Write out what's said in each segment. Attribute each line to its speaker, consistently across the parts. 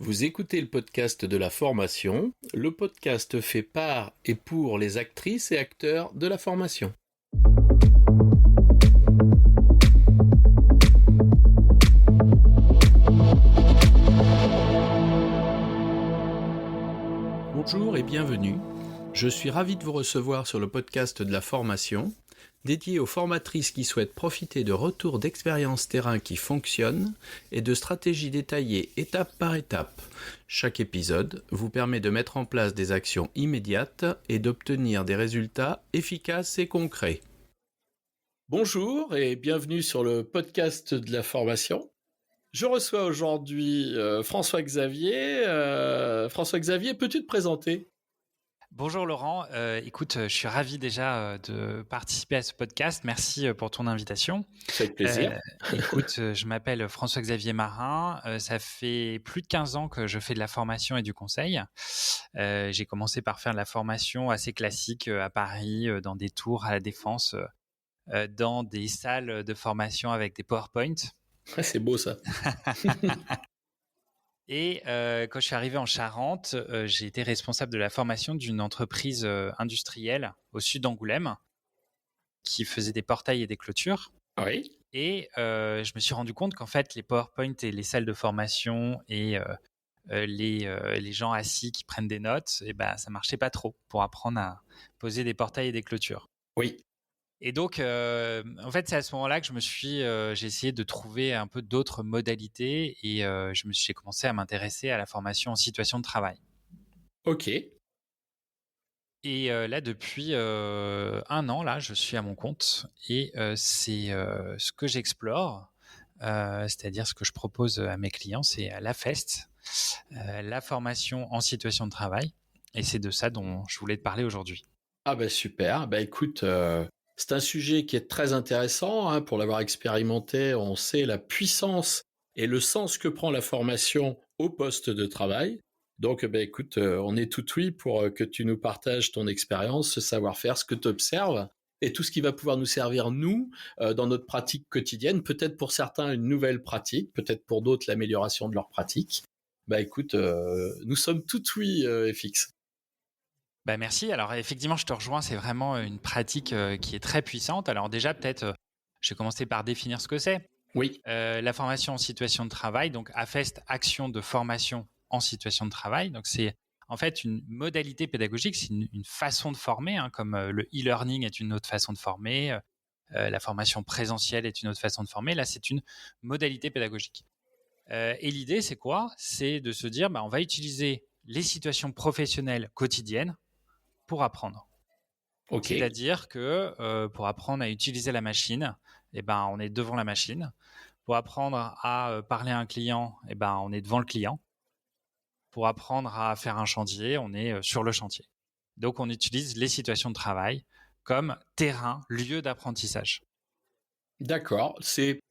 Speaker 1: Vous écoutez le podcast de la formation, le podcast fait par et pour les actrices et acteurs de la formation. Bonjour et bienvenue. Je suis ravi de vous recevoir sur le podcast de la formation, dédié aux formatrices qui souhaitent profiter de retours d'expériences terrain qui fonctionnent et de stratégies détaillées étape par étape. Chaque épisode vous permet de mettre en place des actions immédiates et d'obtenir des résultats efficaces et concrets. Bonjour et bienvenue sur le podcast de la formation. Je reçois aujourd'hui François-Xavier. François-Xavier, peux-tu te présenter ?
Speaker 2: Bonjour Laurent, écoute, je suis ravi déjà de participer à ce podcast. Merci pour ton invitation.
Speaker 1: Avec plaisir.
Speaker 2: Écoute, je m'appelle François-Xavier Marin. Ça fait plus de 15 ans que je fais de la formation et du conseil. J'ai commencé par faire de la formation assez classique à Paris, dans des tours à la Défense, dans des salles de formation avec des PowerPoint.
Speaker 1: C'est beau ça.
Speaker 2: Et quand je suis arrivé en Charente, j'ai été responsable de la formation d'une entreprise industrielle au sud d'Angoulême qui faisait des portails et des clôtures.
Speaker 1: Oui.
Speaker 2: Et je me suis rendu compte qu'en fait, les PowerPoint et les salles de formation et les gens assis qui prennent des notes, ça marchait pas trop pour apprendre à poser des portails et des clôtures.
Speaker 1: Oui.
Speaker 2: Et donc, en fait, c'est à ce moment-là que j'ai essayé de trouver un peu d'autres modalités et j'ai commencé à m'intéresser à la formation en situation de travail.
Speaker 1: Ok.
Speaker 2: Et là, depuis 1 an, là, je suis à mon compte et c'est ce que j'explore, c'est-à-dire ce que je propose à mes clients, c'est la FEST, la formation en situation de travail. Et c'est de ça dont je voulais te parler aujourd'hui.
Speaker 1: Ah ben super. Ben écoute, c'est un sujet qui est très intéressant. Hein, pour l'avoir expérimenté, on sait la puissance et le sens que prend la formation au poste de travail. Donc, ben écoute, on est tout oui pour que tu nous partages ton expérience, ce savoir-faire, ce que tu observes et tout ce qui va pouvoir nous servir, nous, dans notre pratique quotidienne. Peut-être pour certains, une nouvelle pratique, peut-être pour d'autres, l'amélioration de leur pratique. Ben écoute, nous sommes tout oui, FX.
Speaker 2: Merci. Alors effectivement, je te rejoins, c'est vraiment une pratique qui est très puissante. Alors déjà, peut-être, je vais commencer par définir ce que c'est.
Speaker 1: Oui.
Speaker 2: La formation en situation de travail, donc AFEST, action de formation en situation de travail. Donc c'est en fait une modalité pédagogique, c'est une façon de former, hein, comme le e-learning est une autre façon de former, la formation présentielle est une autre façon de former. Là, c'est une modalité pédagogique. Et l'idée, c'est quoi ? C'est de se dire, on va utiliser les situations professionnelles quotidiennes pour apprendre.
Speaker 1: Ok.
Speaker 2: C'est-à-dire que pour apprendre à utiliser la machine, on est devant la machine. Pour apprendre à parler à un client, on est devant le client. Pour apprendre à faire un chantier, on est sur le chantier. Donc, on utilise les situations de travail comme terrain, lieu d'apprentissage.
Speaker 1: D'accord. C'est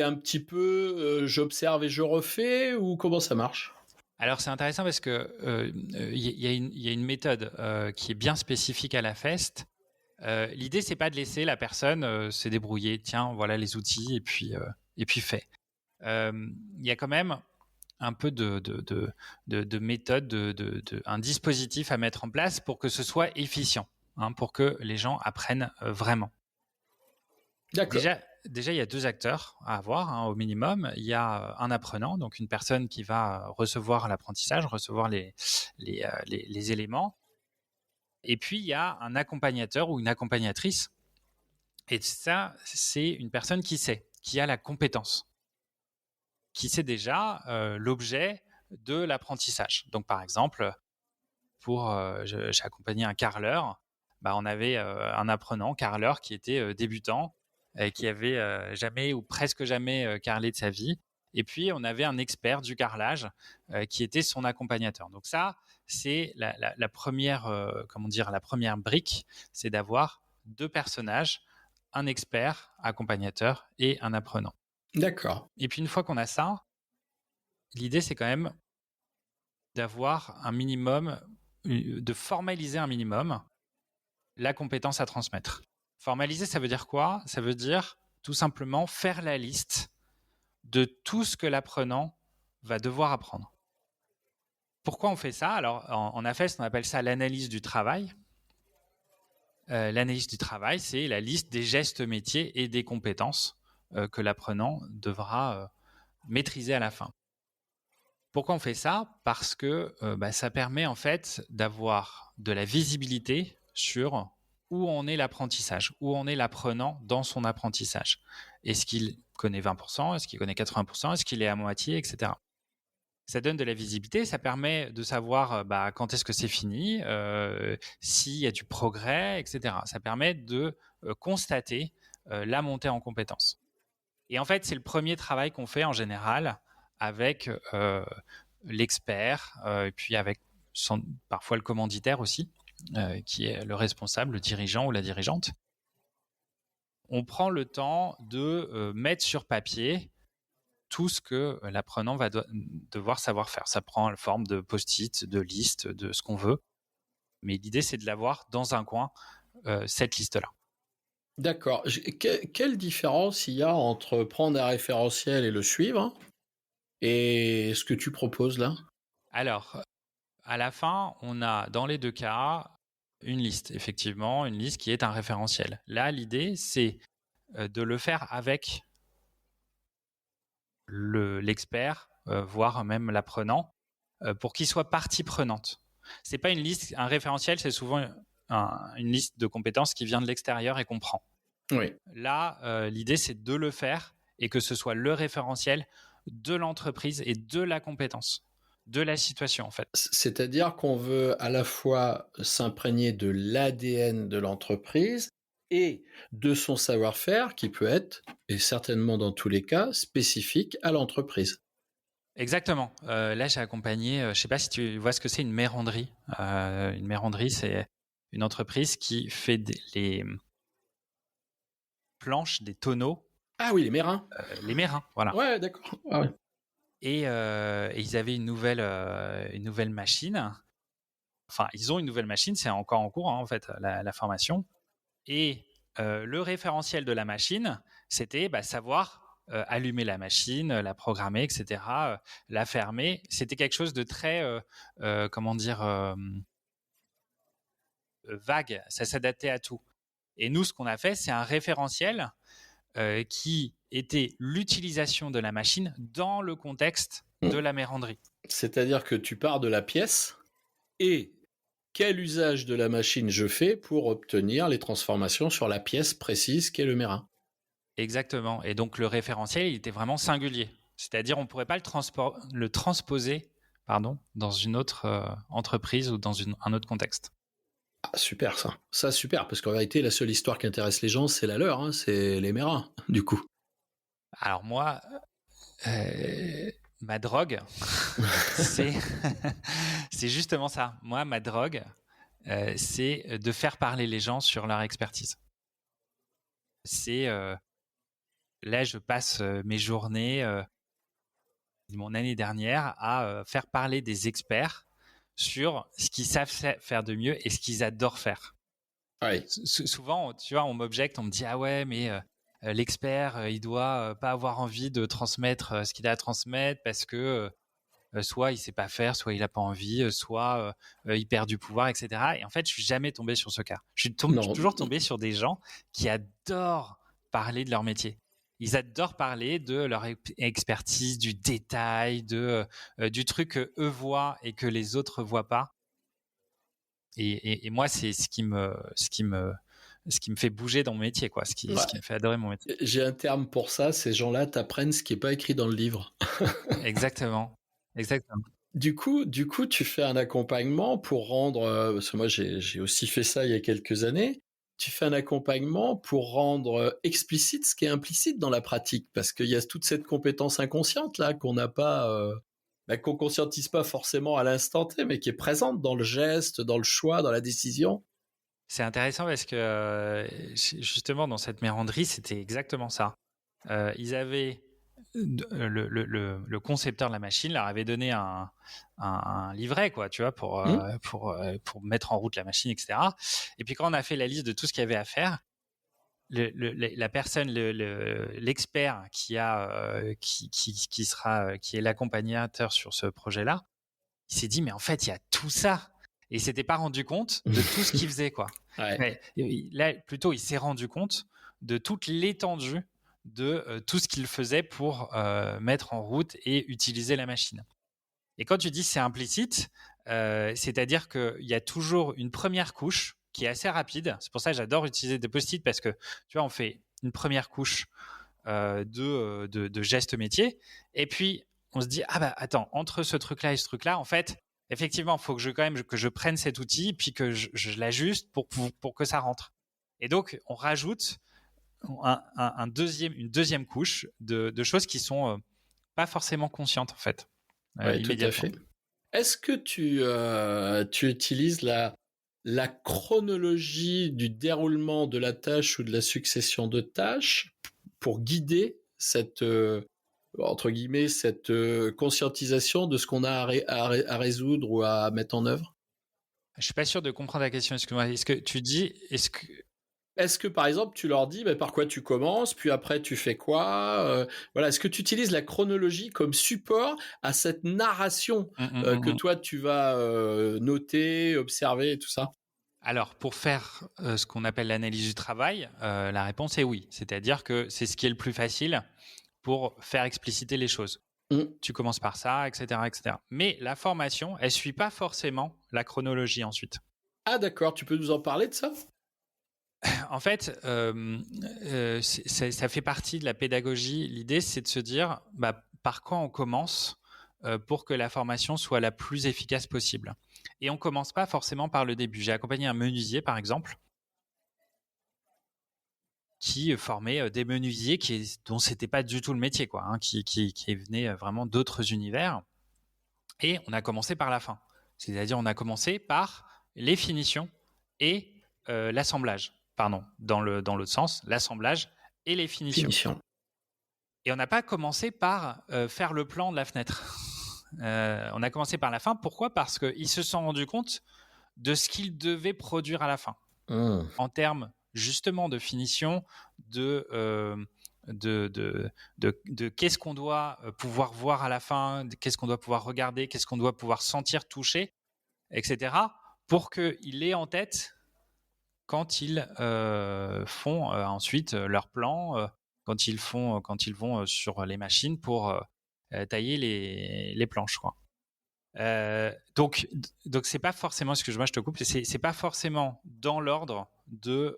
Speaker 1: un petit peu j'observe et je refais ou comment ça marche ?
Speaker 2: Alors, c'est intéressant parce que y a une méthode qui est bien spécifique à la FEST. L'idée, c'est pas de laisser la personne se débrouiller. Tiens, voilà les outils et puis fait. Il y a quand même un peu de méthode, un dispositif à mettre en place pour que ce soit efficient, hein, pour que les gens apprennent vraiment.
Speaker 1: D'accord.
Speaker 2: Déjà, il y a 2 acteurs à avoir, hein, au minimum. Il y a un apprenant, donc une personne qui va recevoir l'apprentissage, recevoir les éléments. Et puis, il y a un accompagnateur ou une accompagnatrice. Et ça, c'est une personne qui sait, qui a la compétence, qui sait déjà l'objet de l'apprentissage. Donc, par exemple, j'ai accompagné un carreleur. On avait un apprenant carreleur qui était débutant, qui avait jamais ou presque jamais carrelé de sa vie. Et puis, on avait un expert du carrelage qui était son accompagnateur. Donc ça, c'est la première, la première brique, c'est d'avoir 2 personnages, un expert accompagnateur et un apprenant.
Speaker 1: D'accord.
Speaker 2: Et puis, une fois qu'on a ça, l'idée, c'est quand même d'avoir un minimum, de formaliser un minimum la compétence à transmettre. Formaliser, ça veut dire quoi ? Ça veut dire tout simplement faire la liste de tout ce que l'apprenant va devoir apprendre. Pourquoi on fait ça? Alors, en AFES, on appelle ça l'analyse du travail. L'analyse du travail, c'est la liste des gestes métiers et des compétences que l'apprenant devra maîtriser à la fin. Pourquoi on fait ça? Parce que ça permet en fait d'avoir de la visibilité sur où en est l'apprentissage, où en est l'apprenant dans son apprentissage. Est-ce qu'il connaît 20%? Est-ce qu'il connaît 80%? Est-ce qu'il est à moitié, etc. Ça donne de la visibilité, ça permet de savoir quand est-ce que c'est fini, s'il y a du progrès, etc. Ça permet de constater la montée en compétences. Et en fait, c'est le premier travail qu'on fait en général avec l'expert, et puis avec parfois le commanditaire aussi, qui est le responsable, le dirigeant ou la dirigeante. On prend le temps de mettre sur papier tout ce que l'apprenant va devoir savoir faire. Ça prend la forme de post-it, de liste, de ce qu'on veut. Mais l'idée, c'est de l'avoir dans un coin, cette liste-là.
Speaker 1: D'accord. Quelle différence il y a entre prendre un référentiel et le suivre et ce que tu proposes là?
Speaker 2: Alors, à la fin, on a dans les deux cas une liste, effectivement, une liste qui est un référentiel. Là, l'idée, c'est de le faire avec l'expert, voire même l'apprenant, pour qu'il soit partie prenante. C'est pas une liste, un référentiel, c'est souvent une liste de compétences qui vient de l'extérieur et qu'on prend.
Speaker 1: Oui.
Speaker 2: Là, l'idée, c'est de le faire et que ce soit le référentiel de l'entreprise et de la compétence, de la situation en fait.
Speaker 1: C'est-à-dire qu'on veut à la fois s'imprégner de l'ADN de l'entreprise et de son savoir-faire qui peut être, et certainement dans tous les cas, spécifique à l'entreprise.
Speaker 2: Exactement. Là, j'ai accompagné, je ne sais pas si tu vois ce que c'est une méranderie. Une méranderie, c'est une entreprise qui fait les planches, des tonneaux.
Speaker 1: Ah oui, les mérins.
Speaker 2: Les mérins, voilà.
Speaker 1: Ouais, d'accord. Ah ouais.
Speaker 2: Et ils avaient une nouvelle machine. Enfin, ils ont une nouvelle machine, c'est encore en cours en fait, la formation. Et le référentiel de la machine, c'était savoir allumer la machine, la programmer, etc., la fermer. C'était quelque chose de très, vague. Ça s'adaptait à tout. Et nous, ce qu'on a fait, c'est un référentiel qui était l'utilisation de la machine dans le contexte de la méranderie.
Speaker 1: C'est-à-dire que tu pars de la pièce et quel usage de la machine je fais pour obtenir les transformations sur la pièce précise qu'est le mérin.
Speaker 2: Exactement. Et donc, le référentiel, il était vraiment singulier. C'est-à-dire, on ne pourrait pas le transposer dans une autre entreprise ou dans un autre contexte.
Speaker 1: Ah, super ça. Ça, super, parce qu'en vérité, la seule histoire qui intéresse les gens, c'est la leur, hein, c'est les mérins, du coup.
Speaker 2: Alors moi, ma drogue, c'est c'est justement ça. Moi, ma drogue, c'est de faire parler les gens sur leur expertise. C'est là, je passe mes journées, mon année dernière, à faire parler des experts sur ce qu'ils savent faire de mieux et ce qu'ils adorent faire.
Speaker 1: Oui.
Speaker 2: Souvent, tu vois, on m'objecte, on me dit ah ouais, mais l'expert, il doit pas avoir envie de transmettre ce qu'il a à transmettre parce que soit il sait pas faire, soit il a pas envie, soit il perd du pouvoir, etc. Et en fait, je suis jamais tombé sur ce cas. Je suis toujours tombé sur des gens qui adorent parler de leur métier. Ils adorent parler de leur expertise, du détail, du truc que eux voient et que les autres voient pas. Et moi, c'est ce qui me fait bouger dans mon métier, quoi. Ce qui me fait adorer mon métier.
Speaker 1: J'ai un terme pour ça. Ces gens-là t'apprennent ce qui est pas écrit dans le livre.
Speaker 2: Exactement.
Speaker 1: Du coup, tu fais un accompagnement pour rendre, parce que moi j'ai aussi fait ça il y a quelques années. Tu fais un accompagnement pour rendre explicite ce qui est implicite dans la pratique, parce qu'il y a toute cette compétence inconsciente là qu'on n'a pas, qu'on conscientise pas forcément à l'instant T, mais qui est présente dans le geste, dans le choix, dans la décision.
Speaker 2: C'est intéressant parce que justement dans cette méranderie, c'était exactement ça. Ils avaient le concepteur de la machine leur avait donné un livret, quoi, tu vois, pour mettre en route la machine, etc. Et puis quand on a fait la liste de tout ce qu'il y avait à faire, la personne, l'expert qui est l'accompagnateur sur ce projet-là, il s'est dit, mais en fait, il y a tout ça. Et il s'était pas rendu compte de tout ce qu'il faisait, quoi.
Speaker 1: Ouais.
Speaker 2: Mais là, plutôt, il s'est rendu compte de toute l'étendue de tout ce qu'il faisait pour mettre en route et utiliser la machine. Et quand tu dis c'est implicite, c'est-à-dire qu'il y a toujours une première couche qui est assez rapide. C'est pour ça que j'adore utiliser des post-it parce que, tu vois, on fait une première couche de gestes métiers. Et puis, on se dit, ah bah attends, entre ce truc-là et ce truc-là, en fait, effectivement, il faut que je prenne cet outil puis que je l'ajuste pour que ça rentre. Et donc, on rajoute une deuxième couche de choses qui sont pas forcément conscientes, en fait,
Speaker 1: Ouais, tout à
Speaker 2: immédiatement.
Speaker 1: fait. Est-ce que tu utilises la chronologie du déroulement de la tâche ou de la succession de tâches pour guider cette, entre guillemets, cette conscientisation de ce qu'on a à résoudre ou à mettre en œuvre?
Speaker 2: Je suis pas sûr de comprendre la question. Excuse-moi.
Speaker 1: Est-ce que, par exemple, tu leur dis par quoi tu commences, puis après tu fais quoi voilà. Est-ce que tu utilises la chronologie comme support à cette narration que toi tu vas noter, observer et tout ça?
Speaker 2: Alors, pour faire ce qu'on appelle l'analyse du travail, la réponse est oui. C'est-à-dire que c'est ce qui est le plus facile pour faire expliciter les choses. Tu commences par ça, etc., etc. Mais la formation, elle suit pas forcément la chronologie ensuite.
Speaker 1: Ah d'accord, tu peux nous en parler de ça?
Speaker 2: En fait, ça fait partie de la pédagogie. L'idée, c'est de se dire par quoi on commence pour que la formation soit la plus efficace possible. Et on commence pas forcément par le début. J'ai accompagné un menuisier, par exemple, qui formait des menuisiers dont c'était pas du tout le métier, quoi, hein, qui venaient vraiment d'autres univers. Et on a commencé par la fin. C'est-à-dire, on a commencé par les finitions et l'assemblage. Pardon, dans l'autre sens, l'assemblage et les finitions. Et on n'a pas commencé par faire le plan de la fenêtre. On a commencé par la fin. Pourquoi ? Parce qu'ils se sont rendus compte de ce qu'ils devaient produire à la fin. En termes justement de finition, de qu'est-ce qu'on doit pouvoir voir à la fin, qu'est-ce qu'on doit pouvoir regarder, qu'est-ce qu'on doit pouvoir sentir, toucher, etc. pour qu'il ait en tête quand ils font ensuite leur plan, quand ils vont sur les machines pour tailler les planches, quoi. Donc c'est pas forcément, excuse-moi, je te coupe, c'est pas forcément dans l'ordre de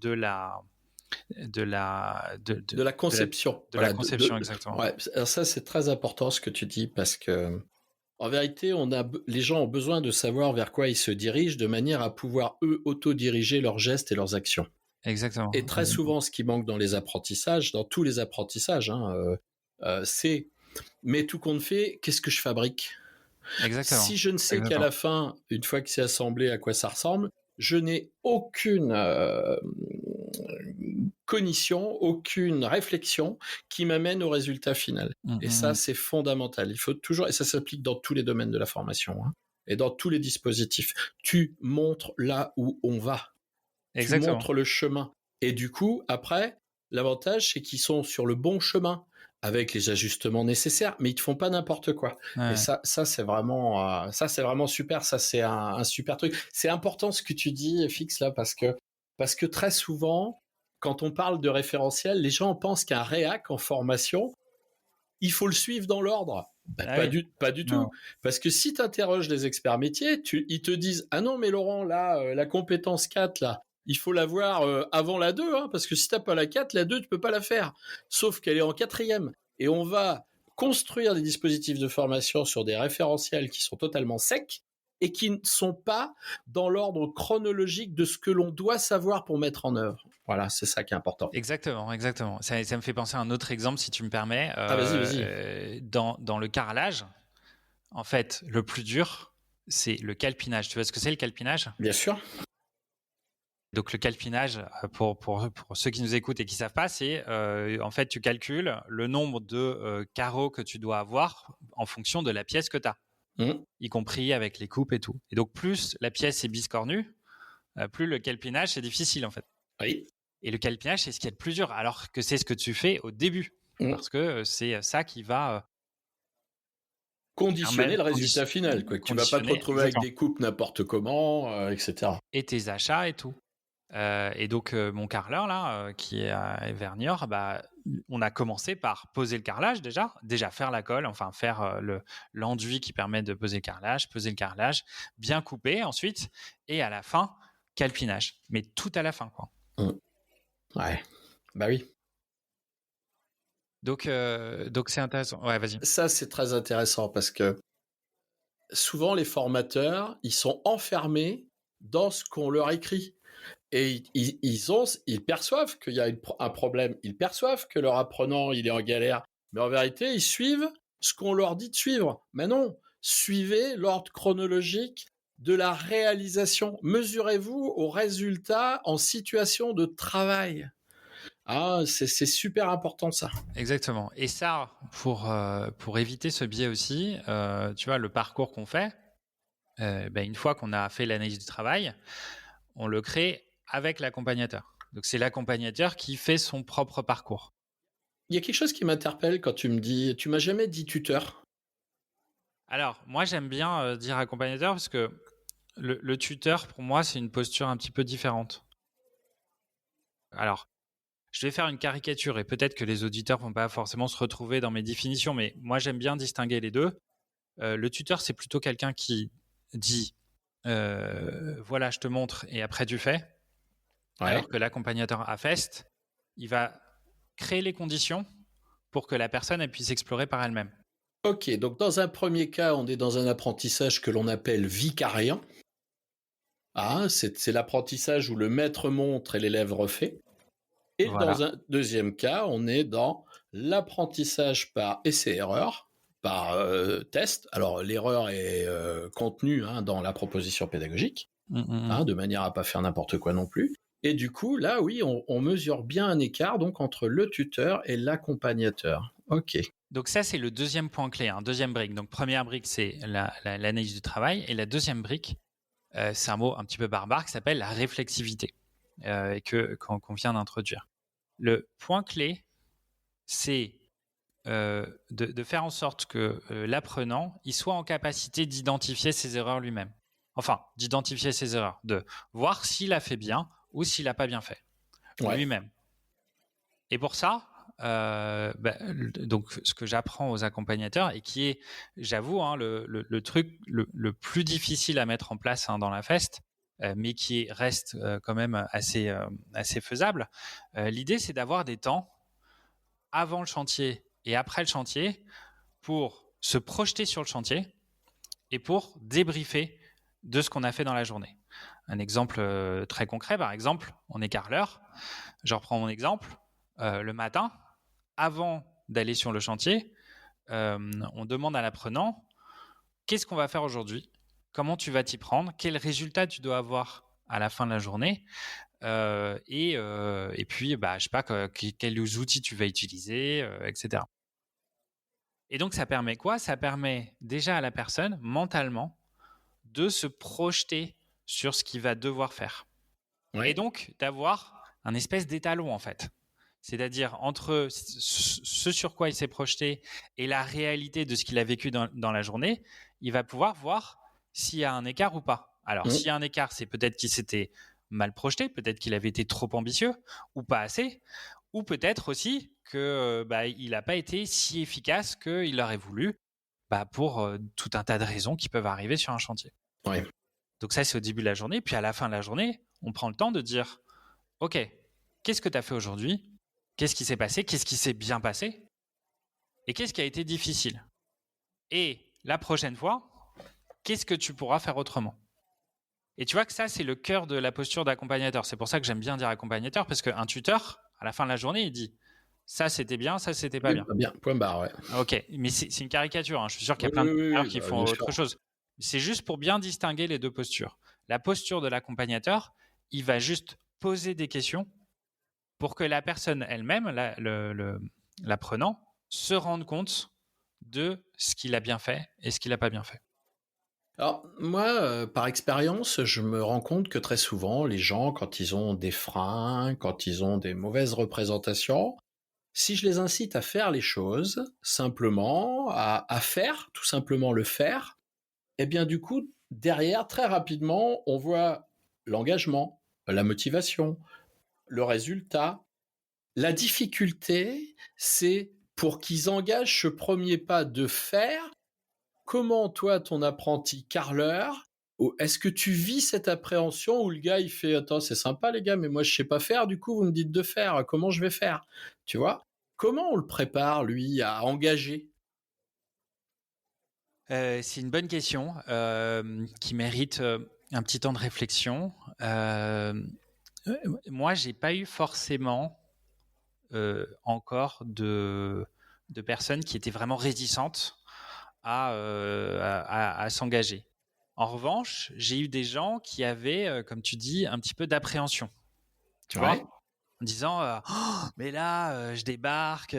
Speaker 2: la
Speaker 1: conception.
Speaker 2: De la conception, exactement.
Speaker 1: Ouais, alors ça c'est très important ce que tu dis parce que en vérité, les gens ont besoin de savoir vers quoi ils se dirigent de manière à pouvoir eux auto-diriger leurs gestes et leurs actions.
Speaker 2: Exactement.
Speaker 1: Et très souvent, ce qui manque dans les apprentissages, dans tous les apprentissages, c'est mais tout compte fait, qu'est-ce que je fabrique ?
Speaker 2: Exactement.
Speaker 1: Si je ne sais qu'à la fin, une fois que c'est assemblé, à quoi ça ressemble, je n'ai aucune cognition, aucune réflexion qui m'amène au résultat final. Et ça, c'est fondamental. Il faut toujours, et ça s'applique dans tous les domaines de la formation, hein, et dans tous les dispositifs. Tu montres là où on va.
Speaker 2: Exactement.
Speaker 1: Tu montres le chemin. Et du coup, après, l'avantage, c'est qu'ils sont sur le bon chemin avec les ajustements nécessaires, mais ils te font pas n'importe quoi. Ouais. Et ça c'est vraiment super. Ça, c'est un super truc. C'est important ce que tu dis, Fix, là, parce que très souvent, quand on parle de référentiel, les gens pensent qu'un réac en formation, il faut le suivre dans l'ordre. Pas du tout. Parce que si tu interroges les experts métiers, ils te disent « Ah non, mais Laurent, là, la compétence 4, là, il faut l'avoir avant la 2, hein, parce que si t'as pas la 4, la 2, tu peux pas la faire. Sauf qu'elle est en 4e. Et on va construire des dispositifs de formation sur des référentiels qui sont totalement secs et qui ne sont pas dans l'ordre chronologique de ce que l'on doit savoir pour mettre en œuvre. Voilà, c'est ça qui est important.
Speaker 2: Exactement. Ça me fait penser à un autre exemple, si tu me permets.
Speaker 1: Vas-y.
Speaker 2: Dans le carrelage, en fait, le plus dur, c'est le calpinage. Tu vois ce que c'est le calpinage ?
Speaker 1: Bien sûr.
Speaker 2: Donc le calpinage, pour ceux qui nous écoutent et qui ne savent pas, c'est en fait tu calcules le nombre de carreaux que tu dois avoir en fonction de la pièce que tu as, y compris avec les coupes et tout. Et donc plus la pièce est biscornue, plus le calpinage c'est difficile en fait.
Speaker 1: Oui.
Speaker 2: Et le calpinage c'est ce qui est le plus dur, alors que c'est ce que tu fais au début, parce que c'est ça qui va
Speaker 1: conditionner le résultat final, quoi. Que tu vas pas te
Speaker 2: conditionner,
Speaker 1: retrouver avec
Speaker 2: exactement.
Speaker 1: des coupes n'importe comment, etc.
Speaker 2: Et tes achats et tout. Et donc, mon carreleur, là, qui est vers Niort, bah, on a commencé par poser le carrelage déjà faire la colle, enfin faire l'enduit qui permet de poser le carrelage, peser le carrelage, bien couper ensuite, et à la fin, calpinage. Mais tout à la fin, quoi.
Speaker 1: Ouais, bah oui.
Speaker 2: Donc c'est intéressant. Ouais, vas-y.
Speaker 1: Ça, c'est très intéressant parce que souvent, les formateurs, ils sont enfermés dans ce qu'on leur écrit. Et ils perçoivent qu'il y a un problème. Ils perçoivent que leur apprenant, il est en galère. Mais en vérité, ils suivent ce qu'on leur dit de suivre. Mais non, suivez l'ordre chronologique de la réalisation. Mesurez-vous aux résultats en situation de travail. Ah, c'est super important, ça.
Speaker 2: Exactement. Et ça, pour éviter ce biais aussi, tu vois, le parcours qu'on fait, une fois qu'on a fait l'analyse du travail, on le crée avec l'accompagnateur. Donc, c'est l'accompagnateur qui fait son propre parcours.
Speaker 1: Il y a quelque chose qui m'interpelle quand tu me dis, tu m'as jamais dit tuteur.
Speaker 2: Alors, moi, j'aime bien dire accompagnateur parce que le tuteur, pour moi, c'est une posture un petit peu différente. Alors, je vais faire une caricature et peut-être que les auditeurs vont pas forcément se retrouver dans mes définitions, mais moi, j'aime bien distinguer les deux. Le tuteur, c'est plutôt quelqu'un qui dit voilà, je te montre et après tu fais.
Speaker 1: Ouais.
Speaker 2: Alors que l'accompagnateur à FEST, il va créer les conditions pour que la personne elle puisse explorer par elle-même.
Speaker 1: Ok, donc dans un premier cas, on est dans un apprentissage que l'on appelle vicariant. Ah, c'est l'apprentissage où le maître montre et l'élève refait. Et
Speaker 2: Voilà.
Speaker 1: dans un deuxième cas, on est dans l'apprentissage par essai-erreur, par test. Alors l'erreur est contenue dans la proposition pédagogique, de manière à pas faire n'importe quoi non plus. Et du coup, là, oui, on mesure bien un écart donc entre le tuteur et l'accompagnateur. Ok.
Speaker 2: Donc ça, c'est le deuxième point clé, deuxième brique. Donc première brique, c'est l'analyse du travail. Et la deuxième brique, c'est un mot un petit peu barbare qui s'appelle la réflexivité, et qu'on vient d'introduire. Le point clé, c'est de faire en sorte que l'apprenant il soit en capacité d'identifier ses erreurs lui-même. Enfin, d'identifier ses erreurs, de voir s'il a fait bien ou s'il n'a pas bien fait lui-même. Et pour ça, donc ce que j'apprends aux accompagnateurs et qui est, j'avoue, le truc le plus difficile à mettre en place dans la FEST, mais qui reste quand même assez faisable. L'idée, c'est d'avoir des temps avant le chantier et après le chantier pour se projeter sur le chantier et pour débriefer de ce qu'on a fait dans la journée. Un exemple très concret, par exemple, on est carreleur. Je reprends mon exemple. Le matin, avant d'aller sur le chantier, on demande à l'apprenant qu'est-ce qu'on va faire aujourd'hui, comment tu vas t'y prendre, quel résultat tu dois avoir à la fin de la journée, et puis, je sais pas, quels outils tu vas utiliser, etc. Et donc, ça permet quoi? Ça permet déjà à la personne, mentalement, de se projeter sur ce qu'il va devoir faire. Ouais. Et donc, d'avoir un espèce d'étalon, en fait. C'est-à-dire, entre ce sur quoi il s'est projeté et la réalité de ce qu'il a vécu dans la journée, il va pouvoir voir s'il y a un écart ou pas. Alors, s'il y a un écart, c'est peut-être qu'il s'était mal projeté, peut-être qu'il avait été trop ambitieux ou pas assez, ou peut-être aussi qu'il n'a pas été si efficace qu'il aurait voulu, pour tout un tas de raisons qui peuvent arriver sur un chantier.
Speaker 1: Ouais.
Speaker 2: Donc ça, c'est au début de la journée. Puis à la fin de la journée, on prend le temps de dire « Ok, qu'est-ce que tu as fait aujourd'hui ? Qu'est-ce qui s'est passé ? Qu'est-ce qui s'est bien passé ? Et qu'est-ce qui a été difficile ? Et la prochaine fois, qu'est-ce que tu pourras faire autrement ?» Et tu vois que ça, c'est le cœur de la posture d'accompagnateur. C'est pour ça que j'aime bien dire accompagnateur, parce qu'un tuteur, à la fin de la journée, il dit « Ça, c'était bien, ça, c'était pas bien. »
Speaker 1: Bien, point barre, ouais.
Speaker 2: Ok, mais c'est une caricature. Je suis sûr qu'il y a plein de tuteurs qui font autre chose. C'est juste pour bien distinguer les deux postures. La posture de l'accompagnateur, il va juste poser des questions pour que la personne elle-même, l'apprenant, se rende compte de ce qu'il a bien fait et ce qu'il n'a pas bien fait.
Speaker 1: Alors moi, par expérience, je me rends compte que très souvent, les gens, quand ils ont des freins, quand ils ont des mauvaises représentations, Si je les incite à faire les choses, simplement, à faire, tout simplement le faire, eh bien du coup, derrière, très rapidement, on voit l'engagement, la motivation, le résultat. La difficulté, c'est pour qu'ils engagent ce premier pas de faire. Comment toi, ton apprenti carreleur, est-ce que tu vis cette appréhension où le gars il fait attends, c'est sympa les gars, mais moi je sais pas faire, du coup vous me dites de faire, comment je vais faire? Tu vois? Comment on le prépare lui à engager?
Speaker 2: C'est une bonne question qui mérite un petit temps de réflexion. Moi, j'ai pas eu forcément encore de personnes qui étaient vraiment réticentes à s'engager. En revanche, j'ai eu des gens qui avaient, comme tu dis, un petit peu d'appréhension, tu vois,
Speaker 1: Ouais,
Speaker 2: en disant oh, mais là, je débarque,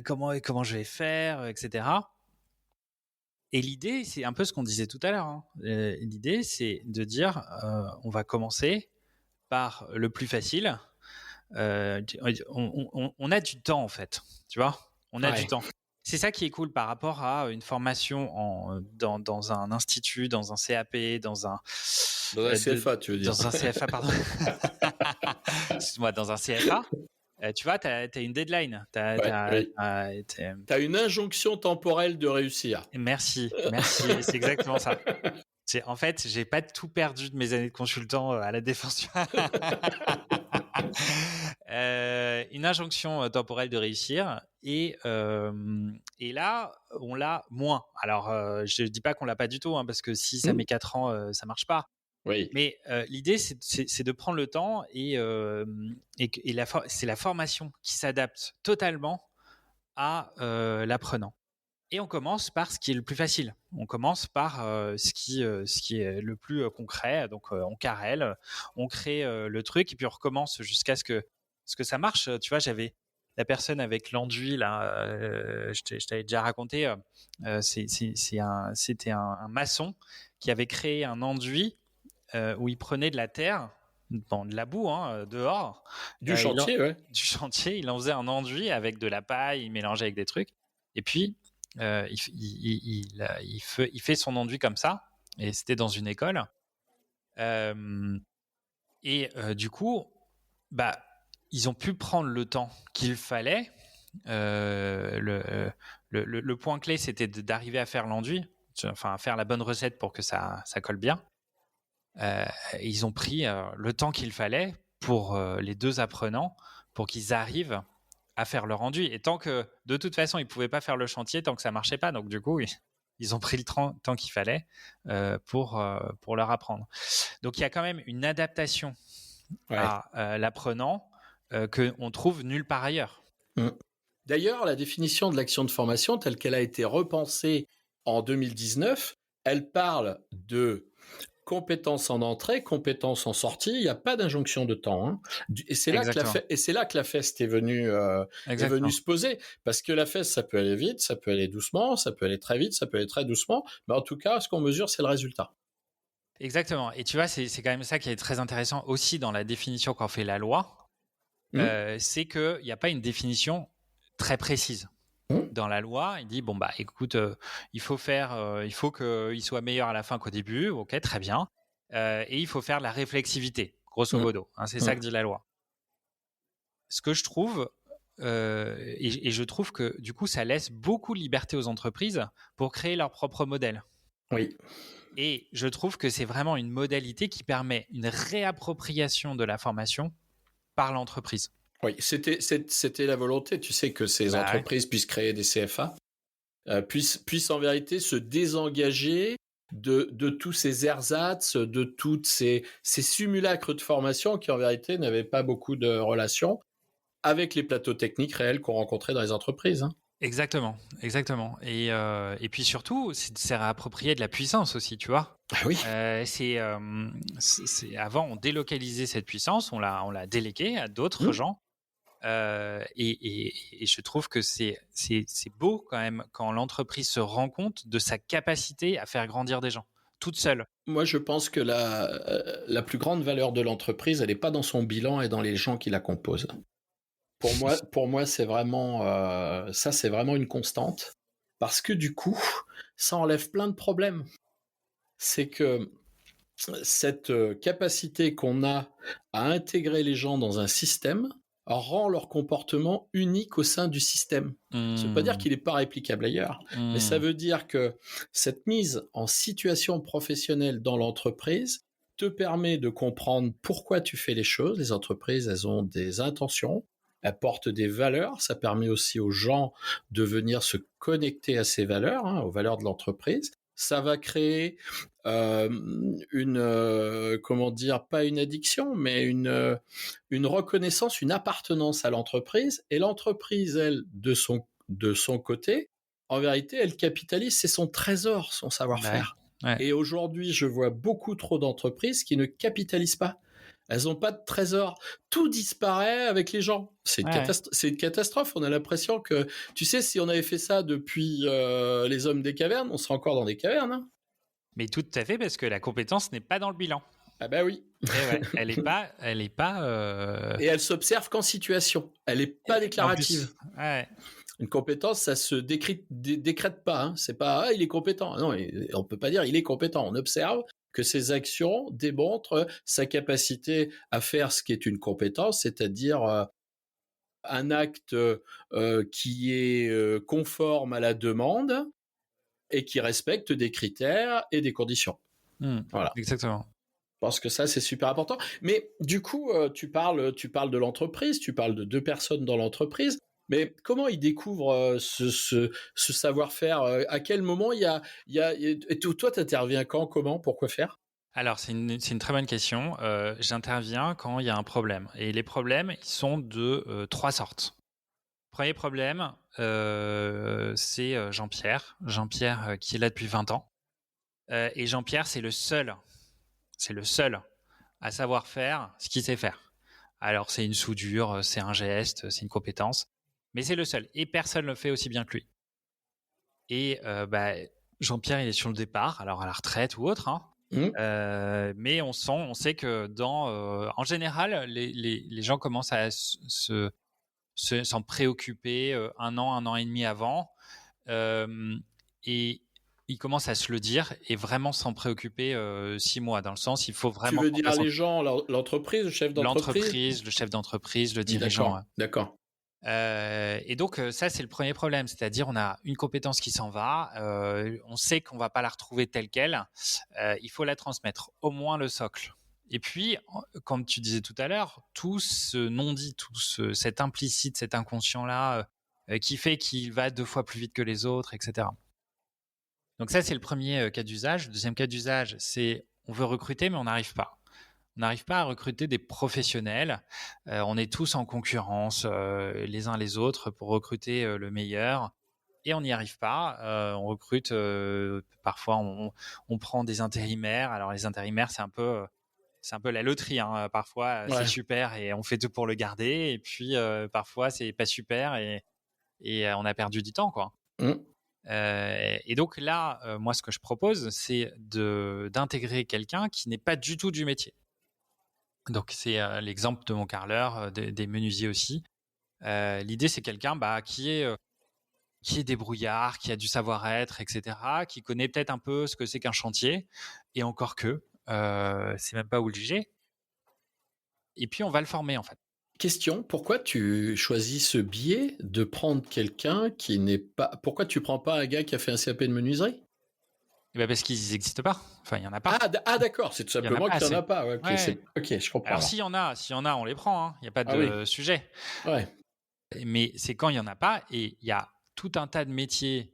Speaker 2: comment je vais faire, etc. Et l'idée, c'est un peu ce qu'on disait tout à l'heure, hein. L'idée, c'est de dire on va commencer par le plus facile. On a du temps en fait, tu vois, on a du
Speaker 1: ouais.
Speaker 2: temps. C'est ça qui est cool par rapport à une formation dans un institut, dans un CAP,
Speaker 1: Dans un CFA, tu veux dire.
Speaker 2: dans un CFA, pardon. Excuse-moi, dans un CFA. Tu vois, tu as une deadline.
Speaker 1: Ouais, oui. T'as une injonction temporelle de réussir.
Speaker 2: Merci, c'est exactement ça. En fait, j'ai pas tout perdu de mes années de consultant à la défense. Une injonction temporelle de réussir et là on l'a moins. Alors je dis pas qu'on l'a pas du tout, hein, parce que si ça met 4 ans ça marche pas,
Speaker 1: Oui.
Speaker 2: mais l'idée c'est de prendre le temps c'est la formation qui s'adapte totalement à l'apprenant. Et on commence par ce qui est le plus facile. On commence par ce qui est le plus concret. Donc, on carrelle, on crée le truc, et puis on recommence jusqu'à ce que ça marche. Tu vois, j'avais la personne avec l'enduit, là, je t'avais déjà raconté, c'était un maçon qui avait créé un enduit où il prenait de la terre, bon, de la boue, hein, dehors,
Speaker 1: Du chantier, ouais.
Speaker 2: du chantier, il en faisait un enduit avec de la paille, il mélangeait avec des trucs. Et puis, il fait son enduit comme ça, et c'était dans une école. Du coup, bah, ils ont pu prendre le temps qu'il fallait. Le point clé, c'était d'arriver à faire l'enduit, enfin à faire la bonne recette pour que ça colle bien. Ils ont pris le temps qu'il fallait pour les deux apprenants, pour qu'ils arrivent à faire leur enduit. Et tant que, de toute façon, ils ne pouvaient pas faire le chantier tant que ça ne marchait pas. Donc, du coup, ils ont pris le temps qu'il fallait pour leur apprendre. Donc, il y a quand même une adaptation
Speaker 1: Ouais.
Speaker 2: à l'apprenant qu'on trouve nulle part ailleurs.
Speaker 1: D'ailleurs, la définition de l'action de formation telle qu'elle a été repensée en 2019, elle parle de compétences en entrée, compétences en sortie. Il n'y a pas d'injonction de temps. Hein. Et c'est là que
Speaker 2: Exactement.
Speaker 1: la FEST est venue se poser. Parce que la FEST, ça peut aller vite, ça peut aller doucement, ça peut aller très vite, ça peut aller très doucement. Mais en tout cas, ce qu'on mesure, c'est le résultat.
Speaker 2: Exactement. Et tu vois, c'est quand même ça qui est très intéressant aussi dans la définition qu'en fait la loi. C'est qu'il n'y a pas une définition très précise. Dans la loi, il dit bon bah écoute, il faut qu'il soit meilleur à la fin qu'au début, ok, très bien, et il faut faire de la réflexivité, grosso modo, hein, c'est ça que dit la loi. Ce que je trouve, et je trouve que du coup ça laisse beaucoup de liberté aux entreprises pour créer leur propre modèle.
Speaker 1: Oui.
Speaker 2: Et je trouve que c'est vraiment une modalité qui permet une réappropriation de la formation par l'entreprise.
Speaker 1: Oui, c'était la volonté, tu sais, que ces entreprises puissent créer des CFA, puissent en vérité se désengager de tous ces ersatz, de toutes ces simulacres de formation qui en vérité n'avaient pas beaucoup de relation avec les plateaux techniques réels qu'on rencontrait dans les entreprises. Hein.
Speaker 2: Exactement. Et puis surtout, c'est réapproprier de la puissance aussi, tu vois.
Speaker 1: Ah oui.
Speaker 2: Avant, on délocalisait cette puissance, on l'a déléguée à d'autres gens. Et je trouve que c'est beau quand même quand l'entreprise se rend compte de sa capacité à faire grandir des gens, toute seule.
Speaker 1: Moi, je pense que la plus grande valeur de l'entreprise, elle n'est pas dans son bilan et dans les gens qui la composent. Pour moi, c'est vraiment ça, c'est vraiment une constante parce que du coup, ça enlève plein de problèmes. C'est que cette capacité qu'on a à intégrer les gens dans un système rend leur comportement unique au sein du système. Ça ne veut pas dire qu'il n'est pas réplicable ailleurs, mais ça veut dire que cette mise en situation professionnelle dans l'entreprise te permet de comprendre pourquoi tu fais les choses. Les entreprises, elles ont des intentions, elles portent des valeurs. Ça permet aussi aux gens de venir se connecter à ces valeurs, aux valeurs de l'entreprise. Ça va créer comment dire, pas une addiction, mais une reconnaissance, une appartenance à l'entreprise. Et l'entreprise, elle, de son côté, en vérité, elle capitalise, c'est son trésor, son savoir-faire.
Speaker 2: Ouais.
Speaker 1: Et aujourd'hui, je vois beaucoup trop d'entreprises qui ne capitalisent pas. Elles n'ont pas de trésor. Tout disparaît avec les gens. C'est une catastrophe. On a l'impression que, tu sais, si on avait fait ça depuis les hommes des cavernes, on serait encore dans des cavernes. Hein.
Speaker 2: Mais tout à fait, parce que la compétence n'est pas dans le bilan.
Speaker 1: Ah bah oui.
Speaker 2: Et ouais, elle est pas.
Speaker 1: Et elle s'observe qu'en situation. Elle n'est pas déclarative.
Speaker 2: Ouais.
Speaker 1: Une compétence, ça se décrète pas. Hein. C'est pas il est compétent. Non, on peut pas dire il est compétent. On observe que ses actions démontrent sa capacité à faire ce qui est une compétence, c'est-à-dire un acte qui est conforme à la demande et qui respecte des critères et des conditions.
Speaker 2: Voilà. Exactement.
Speaker 1: Je pense que ça, c'est super important. Mais du coup, tu parles de l'entreprise, tu parles de 2 personnes dans l'entreprise. Mais comment ils découvrent ce savoir-faire? À quel moment il y a et toi, tu interviens quand, comment, pourquoi faire?
Speaker 2: Alors, c'est une très bonne question. J'interviens quand il y a un problème. Et les problèmes, ils sont de 3 sortes. Premier problème, c'est Jean-Pierre. Jean-Pierre qui est là depuis 20 ans. Et Jean-Pierre, c'est le seul à savoir faire ce qu'il sait faire. Alors, c'est une soudure, c'est un geste, c'est une compétence, mais c'est le seul. Et personne ne le fait aussi bien que lui. Et Jean-Pierre, il est sur le départ, alors à la retraite ou autre, hein. Mais on sait que en général, les gens commencent à s'en préoccuper un an et demi avant, et ils commencent à se le dire et vraiment s'en préoccuper 6 mois, dans le sens il faut vraiment.
Speaker 1: Tu veux dire les gens, l'entreprise, le chef d'entreprise?
Speaker 2: L'entreprise, le chef d'entreprise, le dirigeant.
Speaker 1: D'accord.
Speaker 2: Et donc ça, c'est le premier problème, c'est-à-dire on a une compétence qui s'en va, on sait qu'on va pas la retrouver telle quelle, il faut la transmettre, au moins le socle. Et puis, comme tu disais tout à l'heure, tout ce non-dit, cet implicite, cet inconscient-là, qui fait qu'il va 2 fois plus vite que les autres, etc. Donc ça, c'est le premier cas d'usage. Le deuxième cas d'usage, c'est on veut recruter, mais on n'arrive pas. On n'arrive pas à recruter des professionnels. On est tous en concurrence les uns les autres pour recruter le meilleur. Et on n'y arrive pas. On recrute, parfois on prend des intérimaires. Alors les intérimaires, c'est un peu la loterie. Hein. Parfois, c'est super et on fait tout pour le garder. Et puis, parfois, c'est pas super et on a perdu du temps, quoi. Et donc là, moi, ce que je propose, c'est d'intégrer quelqu'un qui n'est pas du tout du métier. Donc, c'est l'exemple de mon carreleur, des menuisiers aussi. L'idée, c'est quelqu'un qui est débrouillard, qui a du savoir-être, etc., qui connaît peut-être un peu ce que c'est qu'un chantier, et encore que, c'est même pas où le juger. Et puis, on va le former, en fait.
Speaker 1: Question, pourquoi tu choisis ce biais de prendre quelqu'un qui n'est pas... Pourquoi tu prends pas un gars qui a fait un CAP de menuiserie?
Speaker 2: Parce qu'ils n'existent pas. Enfin, il n'y en a pas.
Speaker 1: Ah d'accord, c'est tout simplement qu'il n'y en a pas. Ok, je comprends.
Speaker 2: Alors, s'il y en a, on les prend. Il n'y a pas de sujet.
Speaker 1: Ouais.
Speaker 2: Mais c'est quand il n'y en a pas, et il y a tout un tas de métiers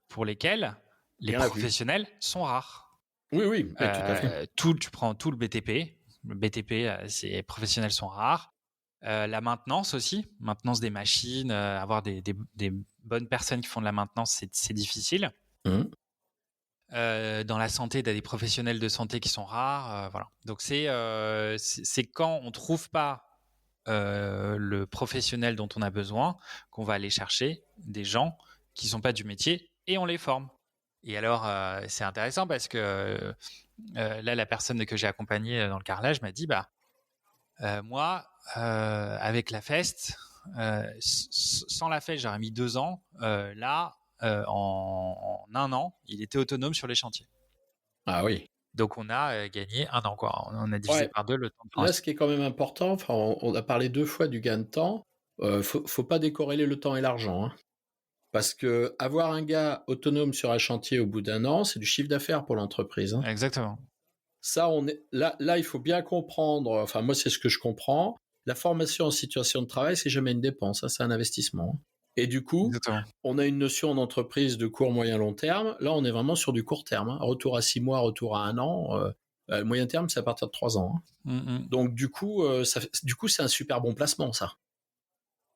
Speaker 2: pour lesquels les professionnels sont rares.
Speaker 1: Oui, tout à fait.
Speaker 2: Tu prends tout le BTP. Le BTP, les professionnels sont rares. La maintenance aussi, maintenance des machines, avoir des bonnes personnes qui font de la maintenance, c'est difficile. Dans la santé, tu as des professionnels de santé qui sont rares. Voilà. Donc, c'est quand on ne trouve pas le professionnel dont on a besoin qu'on va aller chercher des gens qui ne sont pas du métier et on les forme. Et alors, c'est intéressant parce que là, la personne que j'ai accompagnée dans le carrelage m'a dit moi, avec la Fest, sans la FES, j'aurais mis 2 ans. Là, en 1 an, il était autonome sur les chantiers.
Speaker 1: Ah oui.
Speaker 2: Donc, on a gagné 1 an, quoi. On a divisé
Speaker 1: Ouais.
Speaker 2: par 2 le temps de
Speaker 1: Là,
Speaker 2: formation.
Speaker 1: ce qui est quand même important, enfin, on a parlé 2 fois du gain de temps. Faut pas décorréler le temps et l'argent, hein. Parce que avoir un gars autonome sur un chantier au bout d'1 an, c'est du chiffre d'affaires pour l'entreprise, hein.
Speaker 2: Exactement.
Speaker 1: Ça, là, il faut bien comprendre. Enfin, moi, c'est ce que je comprends. La formation en situation de travail, c'est jamais une dépense, hein, c'est un investissement, hein. Et du coup,
Speaker 2: Exactement.
Speaker 1: on a une notion d'entreprise de court, moyen, long terme. Là, on est vraiment sur du court terme, hein. Retour à 6 mois, retour à 1 an. Le moyen terme, c'est à partir de 3 ans, hein. Donc, du coup, c'est un super bon placement, ça.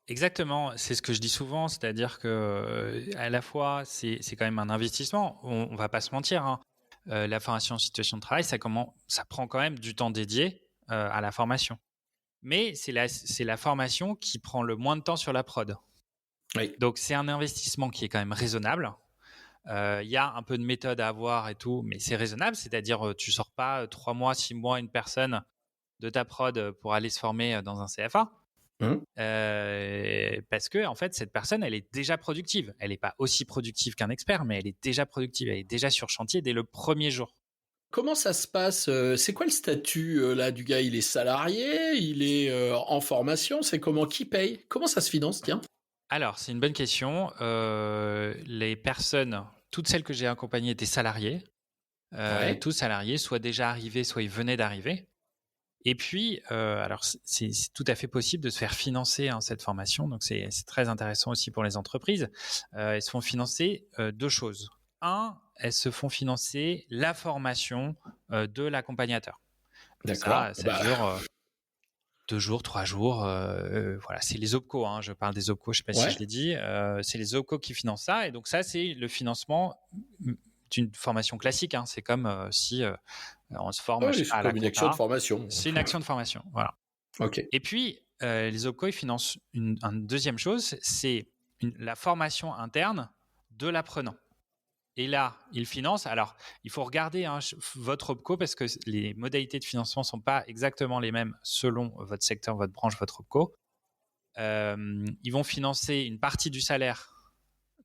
Speaker 2: Exactement, c'est ce que je dis souvent, c'est-à-dire que à la fois c'est quand même un investissement, on va pas se mentir, hein. La formation en situation de travail, ça prend quand même du temps dédié à la formation. Mais c'est la formation qui prend le moins de temps sur la prod.
Speaker 1: Oui.
Speaker 2: Donc c'est un investissement qui est quand même raisonnable. Il y a un peu de méthode à avoir et tout, mais c'est raisonnable, c'est-à-dire tu sors pas 3 mois, 6 mois une personne de ta prod pour aller se former dans un CFA.
Speaker 1: Mmh.
Speaker 2: Parce que en fait, cette personne, elle est déjà productive. Elle n'est pas aussi productive qu'un expert, mais elle est déjà productive. Elle est déjà sur chantier dès le premier jour.
Speaker 1: Comment ça se passe? C'est quoi le statut là du gars? Il est salarié? Il est en formation? C'est comment? Qui paye? Comment ça se finance? Tiens.
Speaker 2: Alors, c'est une bonne question. Les personnes, toutes celles que j'ai accompagnées étaient salariées.
Speaker 1: Ouais.
Speaker 2: Tous salariés, soit déjà arrivés, soit ils venaient d'arriver. Et puis, alors c'est tout à fait possible de se faire financer cette formation. Donc, c'est très intéressant aussi pour les entreprises. Elles se font financer 2 choses. Elles se font financer la formation de l'accompagnateur. Donc
Speaker 1: D'accord.
Speaker 2: ça dure 2 jours, 3 jours. Voilà, c'est les OPCO. Je parle des OPCO, je ne sais pas si
Speaker 1: Ouais.
Speaker 2: je l'ai dit. C'est les OPCO qui financent ça. Et donc ça, c'est le financement d'une formation classique. C'est comme si on se forme,
Speaker 1: Ah
Speaker 2: je sais
Speaker 1: oui,
Speaker 2: pas,
Speaker 1: c'est
Speaker 2: à la
Speaker 1: comme une action de
Speaker 2: compta.
Speaker 1: formation.
Speaker 2: C'est une action de formation, voilà.
Speaker 1: Ok.
Speaker 2: Et puis, les OPCO, ils financent une deuxième chose, c'est la formation interne de l'apprenant. Et là, ils financent. Alors, il faut regarder votre OPCO parce que les modalités de financement ne sont pas exactement les mêmes selon votre secteur, votre branche, votre OPCO. Ils vont financer une partie du salaire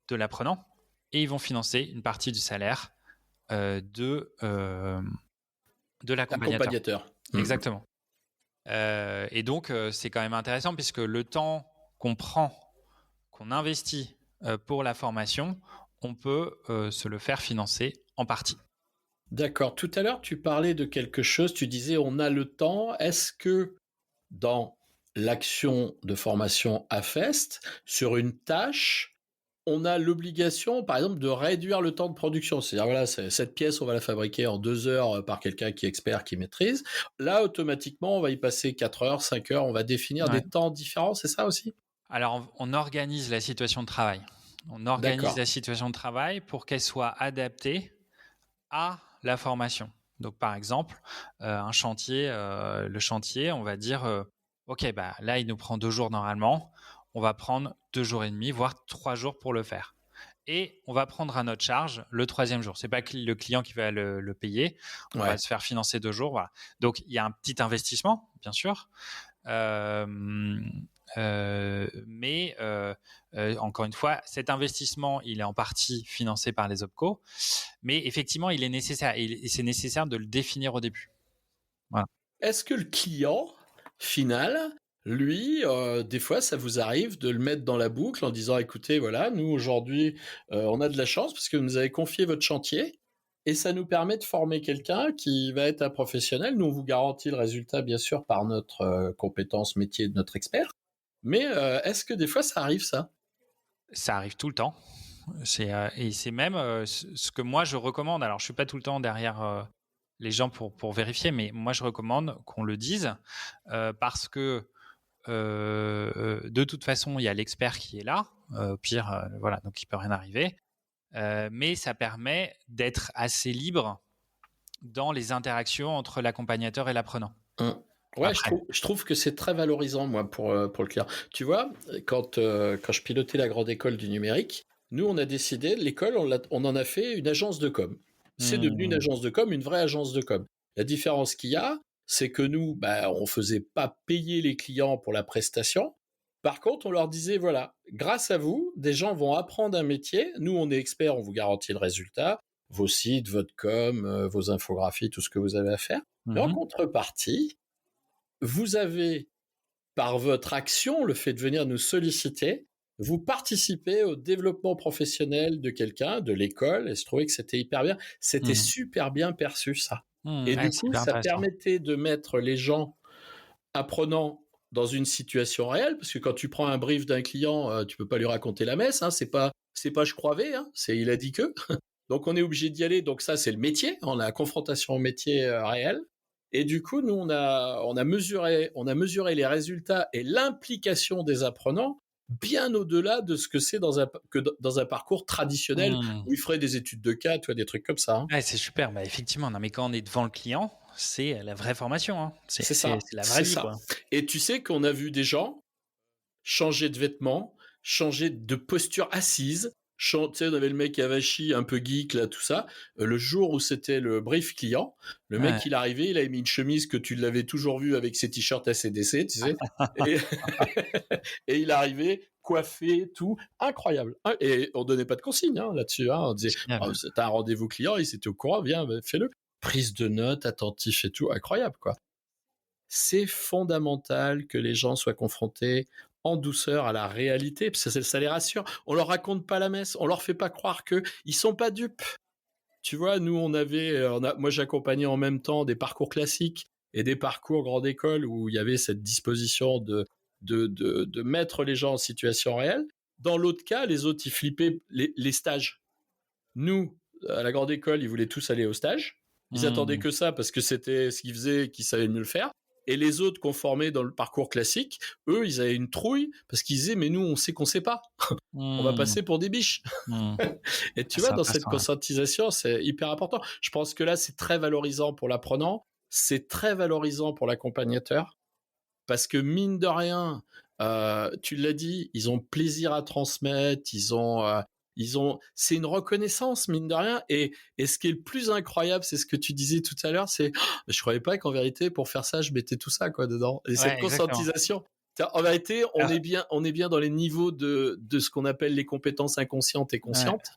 Speaker 2: de l'apprenant et ils vont financer une partie du salaire de l'accompagnateur.
Speaker 1: Accompagnateur.
Speaker 2: Exactement. Et donc, c'est quand même intéressant puisque le temps qu'on prend, qu'on investit pour la formation, on peut se le faire financer en partie.
Speaker 1: D'accord. Tout à l'heure, tu parlais de quelque chose. Tu disais on a le temps. Est-ce que dans l'action de formation AFEST, sur une tâche, on a l'obligation, par exemple, de réduire le temps de production? C'est-à-dire, voilà, cette pièce, on va la fabriquer en 2 heures par quelqu'un qui est expert, qui maîtrise. Là, automatiquement, on va y passer 4 heures, 5 heures. On va définir
Speaker 2: Ouais.
Speaker 1: des temps différents. C'est ça aussi?
Speaker 2: Alors, on organise la situation de travail. On organise
Speaker 1: D'accord.
Speaker 2: la situation de travail pour qu'elle soit adaptée à la formation. Donc, par exemple, un chantier, le chantier, on va dire, OK, bah, là, il nous prend 2 jours normalement. On va prendre 2 jours et demi, voire 3 jours pour le faire. Et on va prendre à notre charge le 3e jour. C'est pas le client qui va le payer. On va
Speaker 1: Ouais.
Speaker 2: se faire financer 2 jours. Voilà. Donc, il y a un petit investissement, bien sûr. Mais encore une fois, cet investissement, il est en partie financé par les OPCO, mais effectivement, il est nécessaire et c'est nécessaire de le définir au début. Voilà.
Speaker 1: Est-ce que le client final, lui, des fois, ça vous arrive de le mettre dans la boucle en disant, écoutez, voilà, nous aujourd'hui, on a de la chance parce que vous nous avez confié votre chantier et ça nous permet de former quelqu'un qui va être un professionnel. Nous, on vous garantit le résultat, bien sûr, par notre compétence métier de notre expert. Mais est-ce que des fois, ça arrive, ça?
Speaker 2: Ça arrive tout le temps. Et c'est même ce que moi je recommande. Alors, je suis pas tout le temps derrière les gens pour vérifier, mais moi je recommande qu'on le dise parce que de toute façon, il y a l'expert qui est là. Au pire, voilà, donc il peut rien arriver. Mais ça permet d'être assez libre dans les interactions entre l'accompagnateur et l'apprenant.
Speaker 1: Ouais,
Speaker 2: Après.
Speaker 1: je trouve que c'est très valorisant, moi, pour le client. Tu vois, quand je pilotais la grande école du numérique, nous, on a décidé, l'école, on en a fait une agence de com. C'est devenu une agence de com, une vraie agence de com. La différence qu'il y a, c'est que nous, bah, on faisait pas payer les clients pour la prestation, Par contre, on leur disait, voilà, grâce à vous, des gens vont apprendre un métier. Nous, on est experts, on vous garantit le résultat, vos sites, votre com, vos infographies, tout ce que vous avez à faire. Mais en contrepartie, vous avez, par votre action, le fait de venir nous solliciter, vous participez au développement professionnel de quelqu'un, de l'école, et je trouvais que c'était hyper bien. C'était super bien perçu, ça. Et
Speaker 2: Ouais,
Speaker 1: du
Speaker 2: c'est
Speaker 1: coup,
Speaker 2: hyper
Speaker 1: ça
Speaker 2: intéressant.
Speaker 1: permettait de mettre les gens apprenants dans une situation réelle, parce que quand tu prends un brief d'un client, tu peux pas lui raconter la messe, hein, c'est pas je croyais, hein, c'est il a dit que. Donc on est obligé d'y aller. Donc ça c'est le métier, on a la confrontation au métier réel. Et du coup nous on a mesuré les résultats et l'implication des apprenants bien au-delà de ce que c'est dans un parcours traditionnel où ils feraient des études de cas, tu vois, des trucs comme ça. Hein.
Speaker 2: Ouais, c'est super. Bah, effectivement, non, mais quand on est devant le client, c'est la vraie formation. Hein.
Speaker 1: C'est
Speaker 2: C'est
Speaker 1: ça,
Speaker 2: la vraie
Speaker 1: c'est
Speaker 2: vie,
Speaker 1: ça.
Speaker 2: quoi.
Speaker 1: Et tu sais qu'on a vu des gens changer de vêtements, changer de posture assise. Tu sais, on avait le mec Avachi, un peu geek, là, tout ça. Le jour où c'était le brief client, le mec,
Speaker 2: Ouais.
Speaker 1: il arrivait, il avait mis une chemise que tu l'avais toujours vu avec ses t-shirts ACDC, tu sais. Et, et il arrivait coiffé, tout. Incroyable. Et on donnait pas de consignes hein, là-dessus. Hein. On disait, oh,
Speaker 2: Génial.
Speaker 1: t'as un rendez-vous client, il était au courant, viens, fais-le. Prise de notes, attentif et tout. Incroyable, quoi. C'est fondamental que les gens soient confrontés en douceur à la réalité, parce que ça les rassure. On leur raconte pas la messe, on leur fait pas croire que ils sont pas dupes. Tu vois, nous moi j'accompagnais en même temps des parcours classiques et des parcours grande école où il y avait cette disposition de mettre les gens en situation réelle. Dans l'autre cas, les autres ils flippaient les stages. Nous, à la grande école, ils voulaient tous aller au stage. Ils attendaient que ça parce que c'était ce qu'ils faisaient et qu'ils savaient mieux le faire. Et les autres conformés dans le parcours classique, eux, ils avaient une trouille parce qu'ils disaient, mais nous, on sait qu'on sait pas. On va passer pour des biches. Et tu
Speaker 2: Ah,
Speaker 1: vois,
Speaker 2: c'est
Speaker 1: dans cette
Speaker 2: intéressant. Ouais.
Speaker 1: conscientisation, c'est hyper important. Je pense que là, c'est très valorisant pour l'apprenant. C'est très valorisant pour l'accompagnateur. Parce que mine de rien, tu l'as dit, ils ont plaisir à transmettre, c'est une reconnaissance mine de rien. Et ce qui est le plus incroyable, c'est ce que tu disais tout à l'heure, c'est, je croyais pas qu'en vérité pour faire ça, je mettais tout ça quoi dedans. Et cette
Speaker 2: Ouais, exactement.
Speaker 1: conscientisation, en vérité,
Speaker 2: Alors,
Speaker 1: on est bien dans les niveaux de ce qu'on appelle les compétences inconscientes et
Speaker 2: ouais.
Speaker 1: conscientes.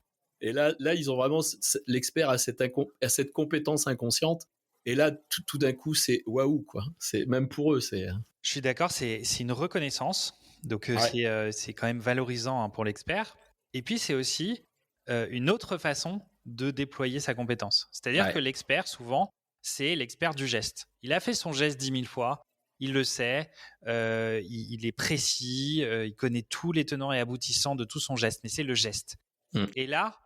Speaker 1: Et là, ils ont vraiment l'expert à cette compétence inconsciente. Et là, tout d'un coup, c'est waouh quoi. C'est même pour eux, c'est.
Speaker 2: Je suis d'accord, c'est une reconnaissance. Donc,
Speaker 1: Ouais.
Speaker 2: c'est quand même valorisant hein, pour l'expert. Et puis, c'est aussi une autre façon de déployer sa compétence. C'est-à-dire que
Speaker 1: Ouais.
Speaker 2: l'expert, souvent, c'est l'expert du geste. Il a fait son geste 10 000 fois, il le sait, il est précis, il connaît tous les tenants et aboutissants de tout son geste, mais c'est le geste. Et là,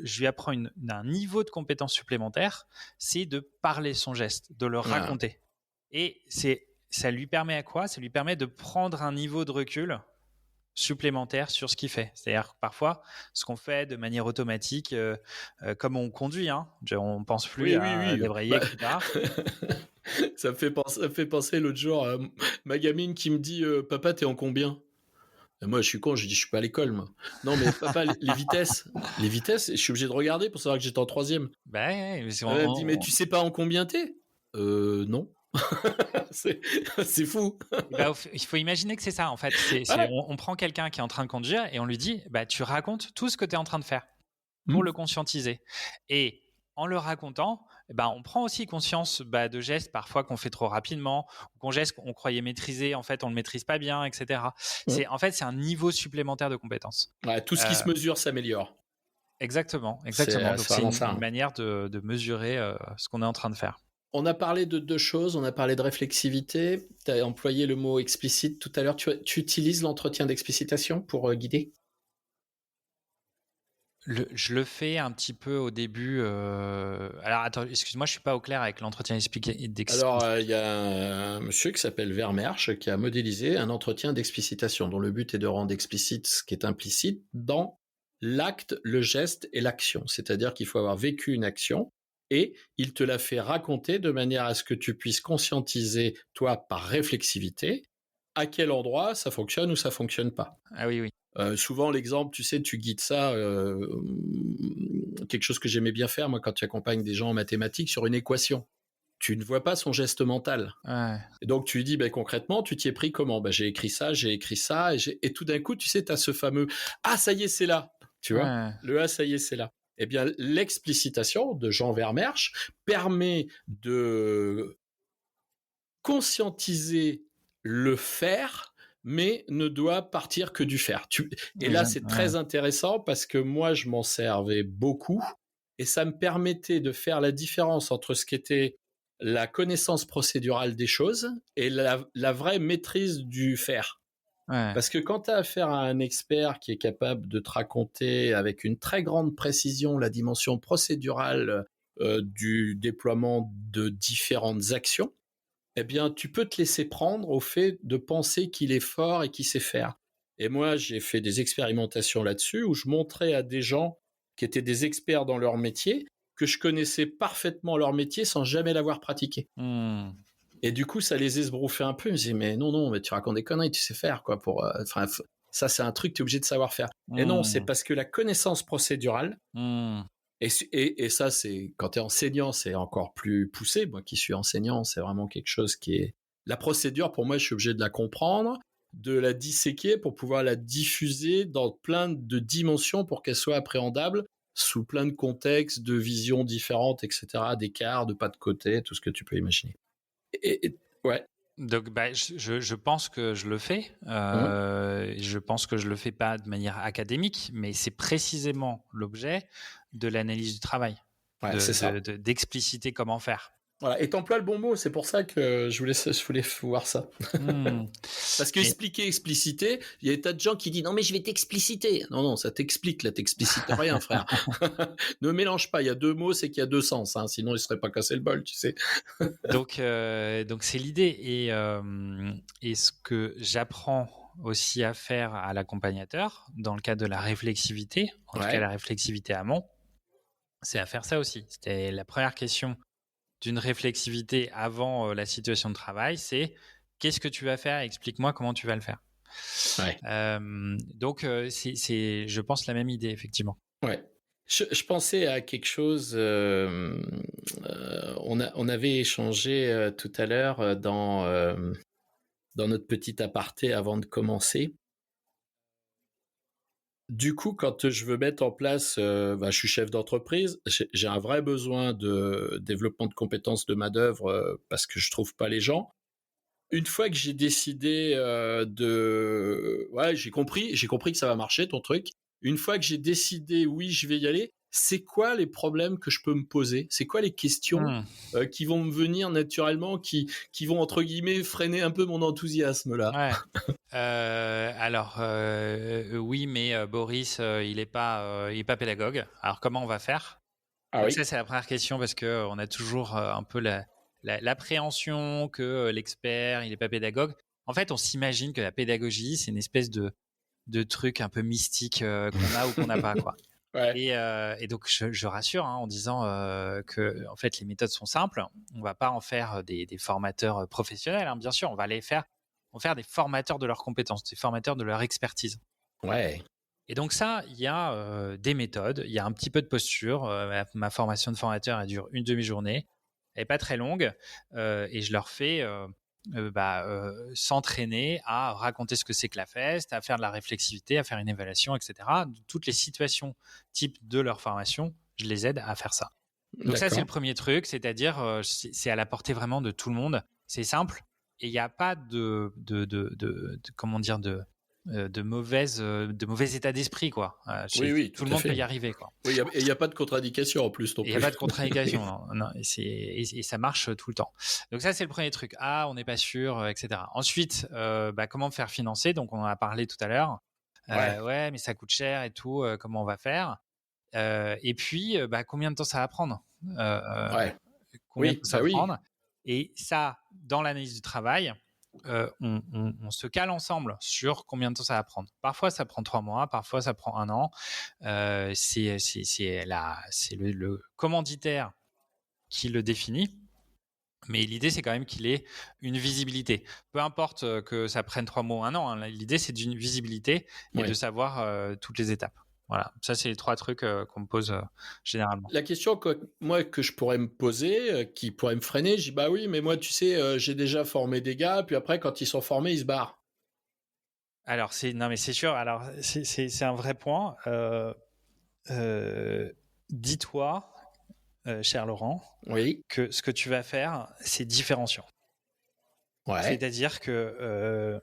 Speaker 2: je lui apprends un niveau de compétence supplémentaire, c'est de parler son geste, de le raconter. Et ça lui permet à quoi? Ça lui permet de prendre un niveau de recul supplémentaire sur ce qu'il fait. C'est-à-dire que parfois, ce qu'on fait de manière automatique, comme on conduit, hein, on ne pense plus à
Speaker 1: Oui.
Speaker 2: débrayer, etc.
Speaker 1: Ça me fait penser l'autre jour à ma gamine qui me dit Papa, t'es en combien? Et moi, je suis con, je lui dis Je suis pas à l'école, moi. Non, mais papa, les vitesses. Les vitesses, je suis obligé de regarder pour savoir que j'étais en troisième.
Speaker 2: Ben,
Speaker 1: Elle me dit Mais tu sais pas en combien t'es? Non. c'est fou.
Speaker 2: ben, il faut imaginer que c'est ça, en fait.
Speaker 1: Ouais.
Speaker 2: On prend quelqu'un qui est en train de conduire et on lui dit bah, tu racontes tout ce que tu es en train de faire pour le conscientiser. Et en le racontant, on prend aussi conscience de gestes parfois qu'on fait trop rapidement, qu'on geste qu'on croyait maîtriser, en fait on le maîtrise pas bien, etc. En fait c'est un niveau supplémentaire de compétence.
Speaker 1: Ouais, tout ce qui se mesure s'améliore.
Speaker 2: Exactement.
Speaker 1: C'est
Speaker 2: Donc c'est
Speaker 1: vraiment ça.
Speaker 2: une manière de mesurer ce qu'on est en train de faire.
Speaker 1: On a parlé de deux choses. On a parlé de réflexivité. Tu as employé le mot explicite tout à l'heure. Tu utilises l'entretien d'explicitation pour guider?
Speaker 2: Je le fais un petit peu au début. Alors, attends, excuse-moi, je suis pas au clair avec l'entretien d'explicitation.
Speaker 1: Alors, il y a un monsieur qui s'appelle Vermersch qui a modélisé un entretien d'explicitation dont le but est de rendre explicite ce qui est implicite dans l'acte, le geste et l'action. C'est-à-dire qu'il faut avoir vécu une action et il te la fait raconter de manière à ce que tu puisses conscientiser, toi, par réflexivité, à quel endroit ça fonctionne ou ça fonctionne pas.
Speaker 2: Ah oui.
Speaker 1: Souvent, l'exemple, tu sais, tu guides ça, quelque chose que j'aimais bien faire, moi, quand tu accompagnes des gens en mathématiques, sur une équation. tu ne vois pas son geste mental.
Speaker 2: Ouais.
Speaker 1: Et donc, tu lui dis, concrètement, tu t'y es pris comment? J'ai écrit ça, et tout d'un coup, tu sais, tu as ce fameux « Ah, ça y est, c'est là !» Tu vois?
Speaker 2: Ouais.
Speaker 1: Le « Ah, ça y est, c'est là !» Eh bien, l'explicitation de Jean Vermersch permet de conscientiser le faire, mais ne doit partir que du faire. Et là, c'est
Speaker 2: Ouais.
Speaker 1: très intéressant parce que moi, je m'en servais beaucoup et ça me permettait de faire la différence entre ce qu'était la connaissance procédurale des choses et la vraie maîtrise du faire.
Speaker 2: Ouais.
Speaker 1: Parce que quand tu as affaire à un expert qui est capable de te raconter avec une très grande précision la dimension procédurale du déploiement de différentes actions, eh bien, tu peux te laisser prendre au fait de penser qu'il est fort et qu'il sait faire. Et moi, j'ai fait des expérimentations là-dessus où je montrais à des gens qui étaient des experts dans leur métier que je connaissais parfaitement leur métier sans jamais l'avoir pratiqué. Et du coup, ça les esbrouffait un peu. Ils me disaient, mais non, mais tu racontes des conneries, tu sais faire, quoi. Ça, c'est un truc que tu es obligé de savoir faire. Et non, c'est parce que la connaissance procédurale, et ça, c'est quand tu es enseignant, c'est encore plus poussé. Moi qui suis enseignant, c'est vraiment quelque chose qui est... La procédure, pour moi, je suis obligé de la comprendre, de la disséquer pour pouvoir la diffuser dans plein de dimensions pour qu'elle soit appréhendable sous plein de contextes, de visions différentes, etc., d'écarts, de pas de côté, tout ce que tu peux imaginer. Ouais.
Speaker 2: Donc, je pense que je le fais. Je pense que je le fais pas de manière académique, mais c'est précisément l'objet de l'analyse du travail,
Speaker 1: Ouais, c'est ça.
Speaker 2: d'expliciter comment faire.
Speaker 1: Voilà. Et t'emploies le bon mot, c'est pour ça que je voulais voir ça. Parce que expliciter, il y a des tas de gens qui disent non mais je vais t'expliciter. Non, ça t'explique, là t'explicites rien, frère. Ne mélange pas, il y a deux mots, c'est qu'il y a deux sens, hein, sinon il serait pas cassé le bol, tu sais.
Speaker 2: Donc c'est l'idée. Et ce que j'apprends aussi à faire à l'accompagnateur, dans le cadre de la réflexivité, en tout cas la réflexivité amont, c'est à faire ça aussi. C'était la première question d'une réflexivité avant la situation de travail, c'est qu'est-ce que tu vas faire? Explique-moi comment tu vas le faire.
Speaker 1: Ouais.
Speaker 2: Donc, c'est, je pense, la même idée, effectivement.
Speaker 1: Ouais. Je pensais à quelque chose, on avait échangé tout à l'heure dans notre petit aparté avant de commencer. Du coup, quand je veux mettre en place, je suis chef d'entreprise, j'ai un vrai besoin de développement de compétences de main-d'œuvre parce que je trouve pas les gens. Une fois que j'ai décidé j'ai compris que ça va marcher ton truc. Une fois que j'ai décidé, oui, je vais y aller, c'est quoi les problèmes que je peux me poser? C'est quoi les questions qui vont me venir naturellement, qui vont, entre guillemets, freiner un peu mon enthousiasme là?
Speaker 2: Ouais. Alors, oui, mais Boris, il est pas pédagogue. Alors, comment on va faire? Donc ça, c'est la première question parce que on a toujours un peu l'appréhension que l'expert, il est pas pédagogue. En fait, on s'imagine que la pédagogie, c'est une espèce de truc un peu mystique qu'on a ou qu'on n'a pas, quoi.
Speaker 1: Ouais.
Speaker 2: Et donc, je rassure en disant que en fait, les méthodes sont simples. On va pas en faire des formateurs professionnels, bien sûr. On va faire des formateurs de leurs compétences, des formateurs de leur expertise.
Speaker 1: Ouais.
Speaker 2: Et donc ça, il y a des méthodes, il y a un petit peu de posture. Ma formation de formateur, elle dure une demi-journée. Elle n'est pas très longue et je leur fais s'entraîner à raconter ce que c'est que la FEST, à faire de la réflexivité, à faire une évaluation, etc. De toutes les situations type de leur formation, je les aide à faire ça. Donc ça, c'est le premier truc, c'est-à-dire c'est à la portée vraiment de tout le monde. C'est simple et il n'y a pas de mauvais état d'esprit, quoi.
Speaker 1: Oui,
Speaker 2: tout le monde peut y arriver, quoi.
Speaker 1: Oui, et il n'y a pas de contre-indication en plus non plus.
Speaker 2: Il n'y a pas de contre-indication, non, et ça marche tout le temps. Donc ça, c'est le premier truc. Ah, on n'est pas sûr, etc. Ensuite, comment me faire financer? Donc on en a parlé tout à l'heure. Ouais, mais ça coûte cher et tout. Comment on va faire? Et puis, combien de temps ça va prendre? Combien de temps ça va prendre? Et ça, dans l'analyse du travail, on se cale ensemble sur combien de temps ça va prendre. Parfois, ça prend 3 mois, parfois, ça prend 1 an. C'est le commanditaire qui le définit. Mais l'idée, c'est quand même qu'il ait une visibilité. Peu importe que ça prenne 3 mois ou 1 an, hein, l'idée, c'est d'une visibilité et de savoir toutes les étapes. Voilà, ça c'est les 3 trucs qu'on me pose généralement.
Speaker 1: La question que je pourrais me poser, qui pourrait me freiner, je dis bah oui, mais moi tu sais, j'ai déjà formé des gars, puis après quand ils sont formés, ils se barrent.
Speaker 2: Alors non mais c'est sûr. Alors c'est un vrai point. Dis-toi, cher Laurent,
Speaker 1: Oui,
Speaker 2: que ce que tu vas faire, c'est différenciant.
Speaker 1: ouais,
Speaker 2: C'est-à-dire que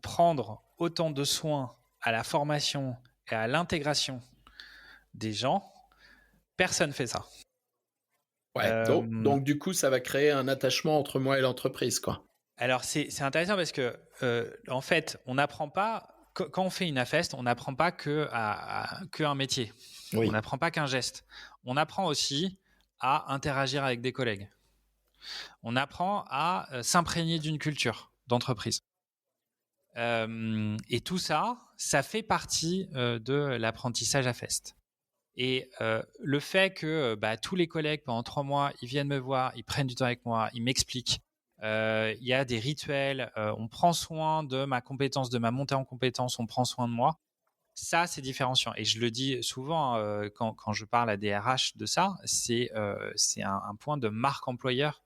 Speaker 2: prendre autant de soin à la formation et à l'intégration des gens, personne fait ça.
Speaker 1: ouais. Donc du coup, ça va créer un attachement entre moi et l'entreprise, quoi.
Speaker 2: Alors c'est intéressant parce que en fait, on n'apprend pas quand on fait une AFEST, on n'apprend pas que un métier.
Speaker 1: Oui.
Speaker 2: On n'apprend pas qu'un geste. On apprend aussi à interagir avec des collègues. On apprend à s'imprégner d'une culture d'entreprise. Et tout ça, ça fait partie de l'apprentissage AFEST. Et le fait que tous les collègues, pendant 3 mois, ils viennent me voir, ils prennent du temps avec moi, ils m'expliquent. Il y a des rituels, on prend soin de ma compétence, de ma montée en compétence, on prend soin de moi. Ça, c'est différenciant. Et je le dis souvent quand je parle à des RH de ça, c'est un point de marque employeur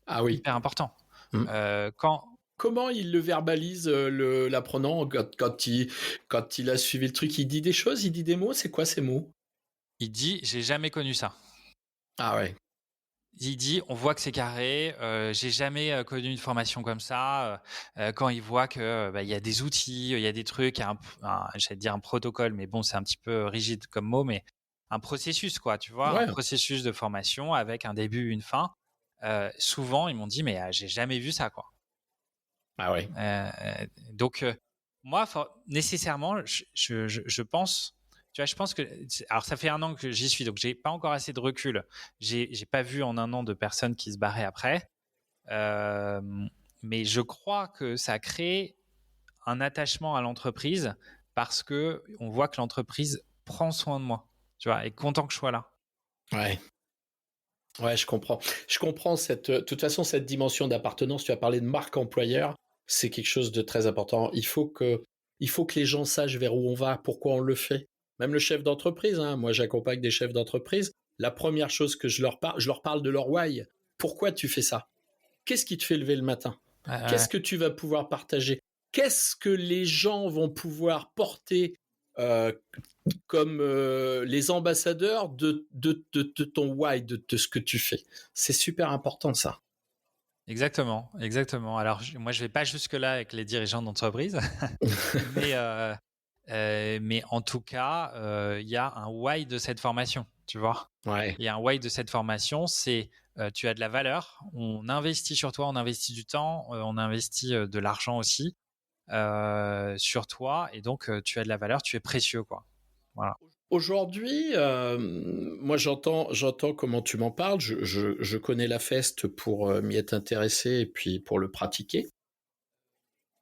Speaker 1: Ah oui.
Speaker 2: hyper important.
Speaker 1: Mm.
Speaker 2: Quand
Speaker 1: Comment il le verbalise, l'apprenant, quand il a suivi le truc? Il dit des choses, il dit des mots? C'est quoi ces mots?
Speaker 2: il dit « j'ai jamais connu ça ».
Speaker 1: Ah ouais.
Speaker 2: Il dit, on voit que c'est carré. J'ai jamais connu une formation comme ça. Quand il voit que il y a des outils, il y a des trucs, il y a j'allais dire un protocole, mais bon, c'est un petit peu rigide comme mot, mais un processus, quoi. Tu vois, un
Speaker 1: Ouais.
Speaker 2: processus de formation avec un début, une fin. Souvent, ils m'ont dit, mais j'ai jamais vu ça, quoi.
Speaker 1: Ah ouais.
Speaker 2: Donc, moi, nécessairement, je pense. Tu vois, je pense que alors ça fait 1 an que j'y suis, donc j'ai pas encore assez de recul. J'ai pas vu en 1 an de personnes qui se barraient après, mais je crois que ça crée un attachement à l'entreprise parce que on voit que l'entreprise prend soin de moi, tu vois, et est content que je sois là.
Speaker 1: Ouais. Ouais, je comprends. Je comprends de toute façon, cette dimension d'appartenance. Tu as parlé de marque employeur. C'est quelque chose de très important. Il faut que les gens sachent vers où on va, pourquoi on le fait. Même le chef d'entreprise, hein. Moi, j'accompagne des chefs d'entreprise. La première chose que je leur parle de leur why. Pourquoi tu fais ça? Qu'est-ce qui te fait lever le matin? Qu'est-ce que tu vas pouvoir partager? Qu'est-ce que les gens vont pouvoir porter euh, comme les ambassadeurs de ton why, de ce que tu fais? C'est super important, ça.
Speaker 2: Exactement, exactement. Alors moi, je vais pas jusque là avec les dirigeants d'entreprise, mais mais en tout cas, il y a un why de cette formation, tu vois.
Speaker 1: Ouais.
Speaker 2: Il y a un why de cette formation, c'est tu as de la valeur, on investit sur toi, on investit du temps, on investit de l'argent aussi sur toi, et donc tu as de la valeur, tu es précieux, quoi. Voilà.
Speaker 1: Aujourd'hui, moi j'entends comment tu m'en parles. Je connais la feste pour m'y être intéressé et puis pour le pratiquer.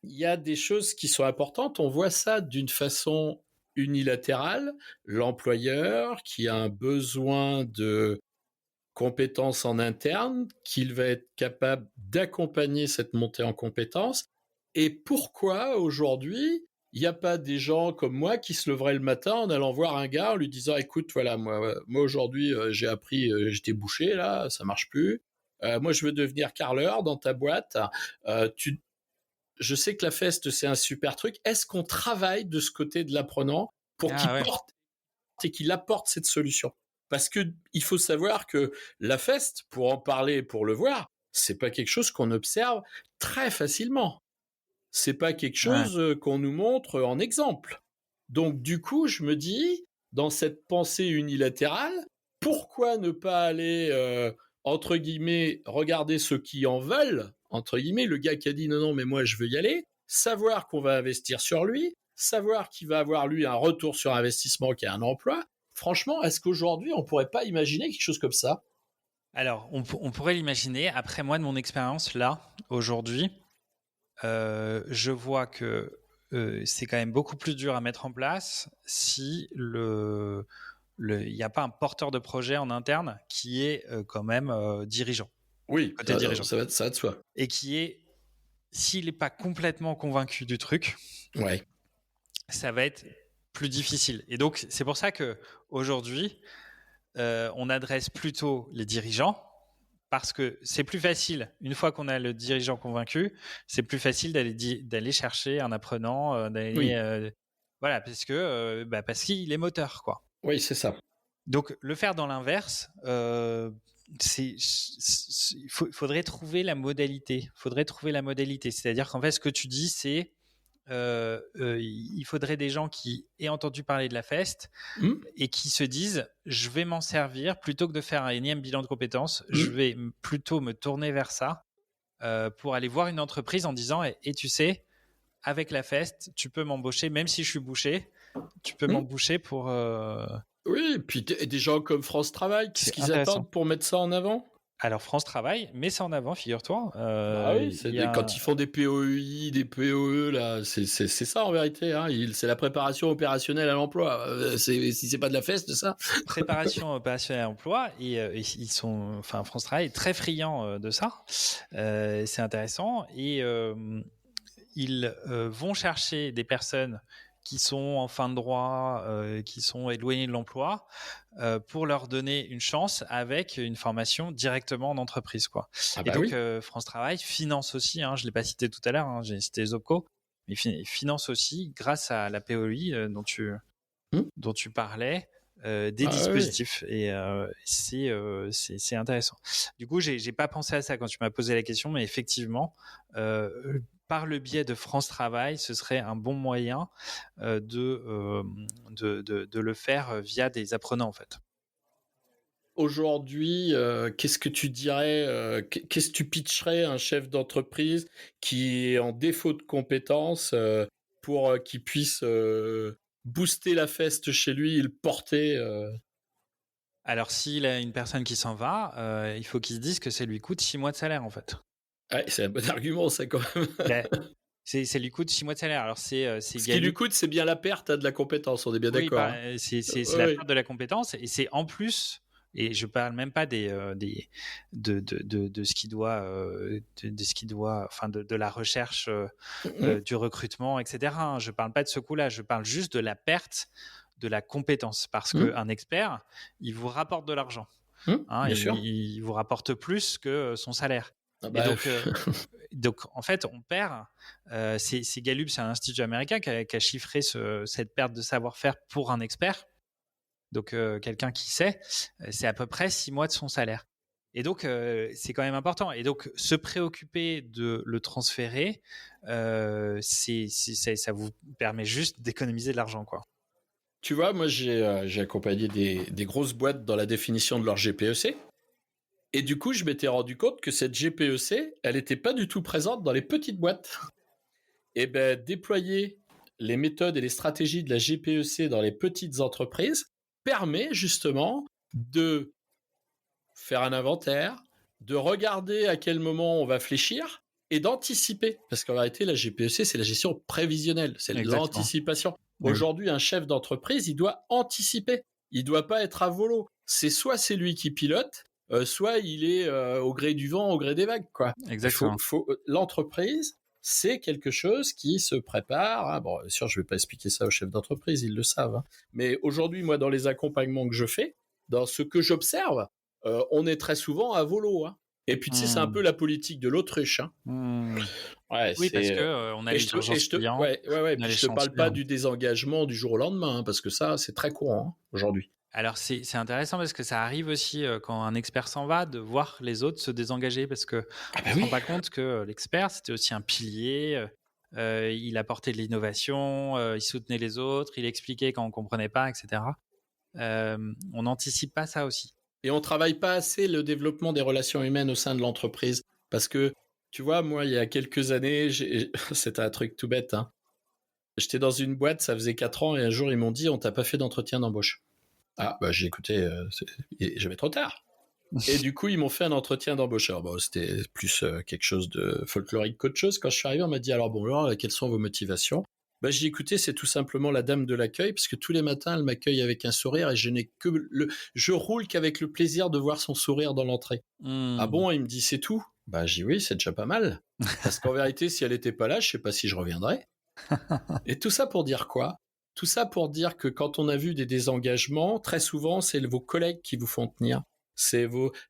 Speaker 1: Il y a des choses qui sont importantes. On voit ça d'une façon unilatérale. L'employeur qui a un besoin de compétences en interne, qu'il va être capable d'accompagner cette montée en compétences. Et pourquoi aujourd'hui, il n'y a pas des gens comme moi qui se leveraient le matin en allant voir un gars en lui disant écoute, voilà, moi aujourd'hui, j'ai appris, j'étais bouché, là, ça marche plus. Moi, je veux devenir carreleur dans ta boîte. Euh, tu, je sais que la feste, c'est un super truc. Est-ce qu'on travaille de ce côté de l'apprenant pour qu'il
Speaker 2: Ouais.
Speaker 1: porte et qu'il apporte cette solution? Parce que il faut savoir que la feste, pour en parler, pour le voir, c'est pas quelque chose qu'on observe très facilement. C'est pas quelque
Speaker 2: Ouais.
Speaker 1: chose qu'on nous montre en exemple. Donc du coup, je me dis, dans cette pensée unilatérale, pourquoi ne pas aller entre guillemets regarder ceux qui en veulent, entre guillemets, le gars qui a dit non non mais moi je veux y aller, savoir qu'on va investir sur lui, savoir qu'il va avoir lui un retour sur investissement qui est un emploi. Franchement, est-ce qu'aujourd'hui on pourrait pas imaginer quelque chose comme ça?
Speaker 2: Alors, on pourrait l'imaginer. Après, moi, de mon expérience, là, aujourd'hui, je vois que c'est quand même beaucoup plus dur à mettre en place si il n'y a pas un porteur de projet en interne qui est quand même dirigeant,
Speaker 1: Oui,
Speaker 2: côté dirigeant.
Speaker 1: ça va de soi.
Speaker 2: Et qui est, s'il n'est pas complètement convaincu du truc,
Speaker 1: Ouais.
Speaker 2: ça va être plus difficile. Et donc, c'est pour ça qu'aujourd'hui, on adresse plutôt les dirigeants, parce que c'est plus facile, une fois qu'on a le dirigeant convaincu, c'est plus facile d'aller chercher un apprenant, voilà, parce qu'il est moteur, quoi.
Speaker 1: Oui, c'est ça.
Speaker 2: Donc, le faire dans l'inverse, faudrait trouver la modalité. C'est-à-dire qu'en fait, ce que tu dis, c'est il faudrait des gens qui aient entendu parler de la FEST et qui se disent je vais m'en servir plutôt que de faire un énième bilan de compétences, je vais plutôt me tourner vers ça pour aller voir une entreprise en disant et tu sais, avec la FEST, tu peux m'embaucher, même si je suis bouché, tu peux m'embaucher pour...
Speaker 1: Oui, et puis des gens comme France Travail, qu'est-ce qu'ils attendent pour mettre ça en avant?
Speaker 2: Alors, France Travail met ça en avant, figure-toi.
Speaker 1: Quand ils font des POEI, des POE, là, c'est ça en vérité. Hein. C'est la préparation opérationnelle à l'emploi. Si c'est pas de la FEST, ça.
Speaker 2: Préparation opérationnelle à l'emploi. Et France Travail est très friand de ça. C'est intéressant. Et ils vont chercher des personnes qui sont en fin de droit, qui sont éloignés de l'emploi, pour leur donner une chance avec une formation directement en entreprise, quoi. France Travail finance aussi, je ne l'ai pas cité tout à l'heure, j'ai cité Zopco, mais finance aussi, grâce à la POI dont tu parlais, des dispositifs. Et c'est intéressant. Du coup, j'ai pas pensé à ça quand tu m'as posé la question, mais effectivement, par le biais de France Travail, ce serait un bon moyen de le faire via des apprenants, en fait.
Speaker 1: Aujourd'hui, qu'est-ce que tu dirais, qu'est-ce que tu pitcherais à un chef d'entreprise qui est en défaut de compétences pour qu'il puisse booster la FEST chez lui et le porter
Speaker 2: Alors, s'il a une personne qui s'en va, il faut qu'il se dise que ça lui coûte 6 mois de salaire, en fait.
Speaker 1: Ouais, c'est un bon argument, ça, quand même.
Speaker 2: Ça lui coûte 6 mois de salaire. Alors, ce
Speaker 1: qui lui coûte, c'est bien la perte de la compétence, on est bien d'accord.
Speaker 2: C'est la perte de la compétence, et c'est en plus, et je parle même pas de ce qui doit, enfin de la recherche, du recrutement, etc. Je parle pas de ce coût-là, je parle juste de la perte de la compétence, parce qu'un expert, il vous rapporte de l'argent. Il vous rapporte plus que son salaire. Et donc, en fait, on perd. C'est Gallup, c'est un institut américain qui a chiffré cette perte de savoir-faire pour un expert. Donc, quelqu'un qui sait, c'est à peu près 6 mois de son salaire. Et donc, c'est quand même important. Et donc, se préoccuper de le transférer, ça vous permet juste d'économiser de l'argent, quoi.
Speaker 1: Tu vois, moi, j'ai accompagné des grosses boîtes dans la définition de leur GPEC. Et du coup, je m'étais rendu compte que cette GPEC, elle n'était pas du tout présente dans les petites boîtes. Et ben, déployer les méthodes et les stratégies de la GPEC dans les petites entreprises permet justement de faire un inventaire, de regarder à quel moment on va fléchir et d'anticiper. Parce qu'en réalité, la GPEC, c'est la gestion prévisionnelle, c'est l'anticipation. Aujourd'hui, un chef d'entreprise, il doit anticiper. Il ne doit pas être à volo. C'est lui qui pilote, soit il est au gré du vent, au gré des vagues, quoi.
Speaker 2: Exactement.
Speaker 1: L'entreprise, c'est quelque chose qui se prépare. Bon, bien sûr, je ne vais pas expliquer ça aux chefs d'entreprise, ils le savent. Mais aujourd'hui, moi, dans les accompagnements que je fais, dans ce que j'observe, on est très souvent à volo. Et puis, tu sais, c'est un peu la politique de l'autruche. Ouais,
Speaker 2: oui, parce que on a les urgences clients.
Speaker 1: Puis je te parle pas du désengagement du jour au lendemain, parce que ça, c'est très courant aujourd'hui.
Speaker 2: Alors, c'est intéressant parce que ça arrive aussi quand un expert s'en va, de voir les autres se désengager, parce qu'on ne se rend pas compte que l'expert, c'était aussi un pilier. Il apportait de l'innovation, il soutenait les autres, il expliquait quand on ne comprenait pas, etc. On n'anticipe pas ça aussi.
Speaker 1: Et on ne travaille pas assez le développement des relations humaines au sein de l'entreprise. Parce que, tu vois, moi, il y a quelques années, c'était un truc tout bête. J'étais dans une boîte, ça faisait 4 ans, et un jour, ils m'ont dit, on t'a pas fait d'entretien d'embauche. Ah, bah j'ai écouté, j'avais trop tard. Et du coup, ils m'ont fait un entretien d'embauche. Alors, bon, c'était plus quelque chose de folklorique qu'autre chose. Quand je suis arrivé, on m'a dit, alors bon, alors, quelles sont vos motivations? Bah, j'ai écouté, c'est tout simplement la dame de l'accueil, parce que tous les matins, elle m'accueille avec un sourire et je roule qu'avec le plaisir de voir son sourire dans l'entrée. Ah bon? Il me dit, c'est tout? Bah, j'ai dit, oui, c'est déjà pas mal. Parce qu'en vérité, si elle était pas là, je sais pas si je reviendrais. Et tout ça pour dire quoi? tout ça pour dire que quand on a vu des désengagements, très souvent, c'est vos collègues qui vous font tenir.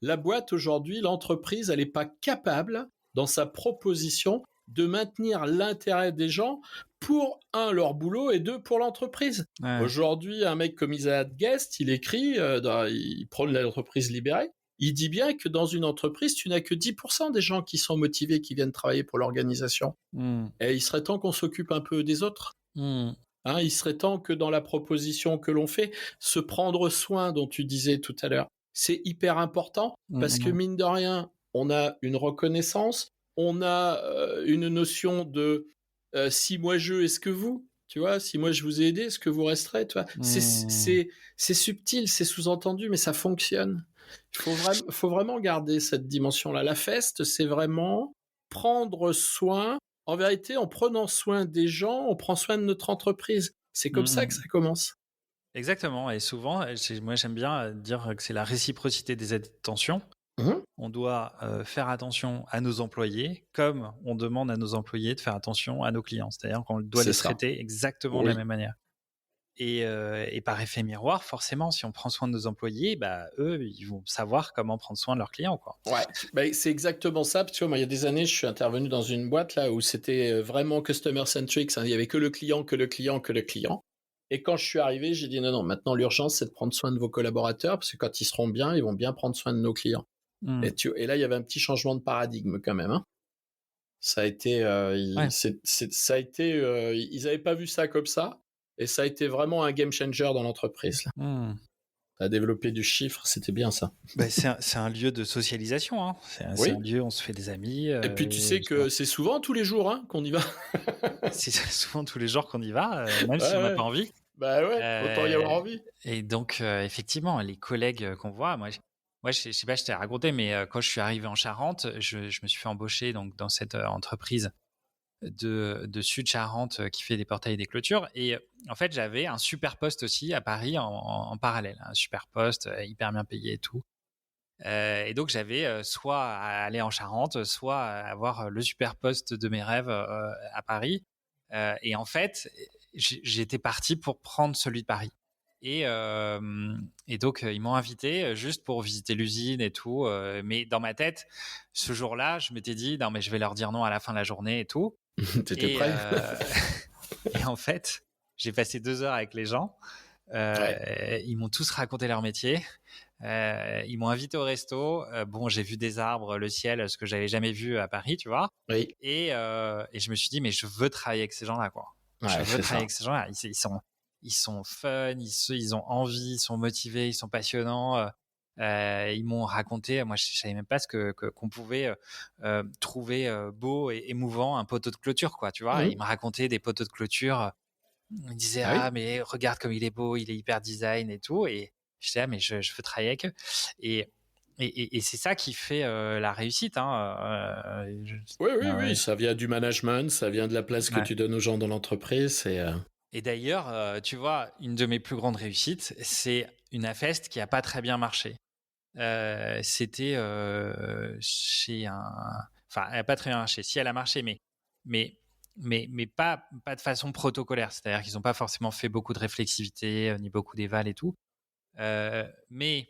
Speaker 1: La boîte aujourd'hui, l'entreprise, elle n'est pas capable, dans sa proposition, de maintenir l'intérêt des gens pour, un, leur boulot, et deux, pour l'entreprise.
Speaker 2: Ouais.
Speaker 1: Aujourd'hui, un mec comme Isaac Guest, il écrit, il prône l'entreprise libérée, il dit bien que dans une entreprise, tu n'as que 10% des gens qui sont motivés, qui viennent travailler pour l'organisation. Et il serait temps qu'on s'occupe un peu des autres. Il serait temps que dans la proposition que l'on fait, se prendre soin dont tu disais tout à l'heure, c'est hyper important parce que mine de rien, on a une reconnaissance, on a une notion de si moi je, est-ce que vous, tu vois, si moi je vous ai aidé, est-ce que vous resterez, tu vois. C'est subtil, c'est sous-entendu, mais ça fonctionne. Il faut vraiment garder cette dimension-là. La feste, c'est vraiment prendre soin. En vérité, en prenant soin des gens, on prend soin de notre entreprise. C'est comme ça que ça commence.
Speaker 2: Exactement. Et souvent, moi j'aime bien dire que c'est la réciprocité des attentions. On doit faire attention à nos employés comme on demande à nos employés de faire attention à nos clients. C'est-à-dire qu'on doit les traiter exactement de la même manière. Et par effet miroir, forcément, si on prend soin de nos employés, eux, ils vont savoir comment prendre soin de leurs clients, quoi. Ouais,
Speaker 1: c'est exactement ça. Tu vois, moi, il y a des années, je suis intervenu dans une boîte là où c'était vraiment customer centric. Il y avait que le client. Et quand je suis arrivé, j'ai dit non, maintenant l'urgence, c'est de prendre soin de vos collaborateurs parce que quand ils seront bien, ils vont bien prendre soin de nos clients. Et là, il y avait un petit changement de paradigme quand même. Ça a été, ils n'avaient pas vu ça comme ça. Et ça a été vraiment un game changer dans l'entreprise. À développer du chiffre, c'était bien ça.
Speaker 2: C'est un lieu de socialisation. C'est un lieu où on se fait des amis.
Speaker 1: Et puis tu sais que c'est souvent tous les jours qu'on y va.
Speaker 2: C'est souvent tous les jours qu'on y va, même si on n'a pas envie.
Speaker 1: Autant y avoir envie.
Speaker 2: Et donc, effectivement, les collègues qu'on voit, moi je sais pas, je t'ai raconté, mais quand je suis arrivé en Charente, je me suis fait embaucher donc, dans cette entreprise de Sud-Charente qui fait des portails et des clôtures. Et en fait, j'avais un super poste aussi à Paris en parallèle. Un super poste, hyper bien payé et tout. Et donc, j'avais soit à aller en Charente, soit à avoir le super poste de mes rêves à Paris. Et en fait, j'étais parti pour prendre celui de Paris. Et donc, ils m'ont invité juste pour visiter l'usine et tout. Mais dans ma tête, ce jour-là, je m'étais dit, non, mais je vais leur dire non à la fin de la journée et tout.
Speaker 1: T'étais prêt
Speaker 2: Et en fait, j'ai passé 2 heures avec les gens. Ils m'ont tous raconté leur métier. Ils m'ont invité au resto. J'ai vu des arbres, le ciel, ce que j'avais jamais vu à Paris, tu vois. Et je me suis dit, mais je veux travailler avec ces gens-là, quoi. Je veux travailler avec ces gens-là. Ils sont fun, ils ont envie, ils sont motivés, ils sont passionnants. Ils m'ont raconté, moi je savais même pas qu'on pouvait trouver beau et émouvant un poteau de clôture, quoi, tu vois. Ils m'ont raconté des poteaux de clôture. Ils me disaient mais regarde comme il est beau, il est hyper design et tout. Et je disais mais je veux travailler avec eux. Et c'est ça qui fait la réussite.
Speaker 1: Oui, ça vient du management, ça vient de la place que tu donnes aux gens dans l'entreprise.
Speaker 2: Et d'ailleurs, tu vois, une de mes plus grandes réussites, c'est une AFest qui n'a pas très bien marché. C'était chez un... Enfin, elle n'a pas très bien marché. Si, elle a marché, mais pas de façon protocolaire. C'est-à-dire qu'ils n'ont pas forcément fait beaucoup de réflexivité, ni beaucoup d'éval et tout. Mais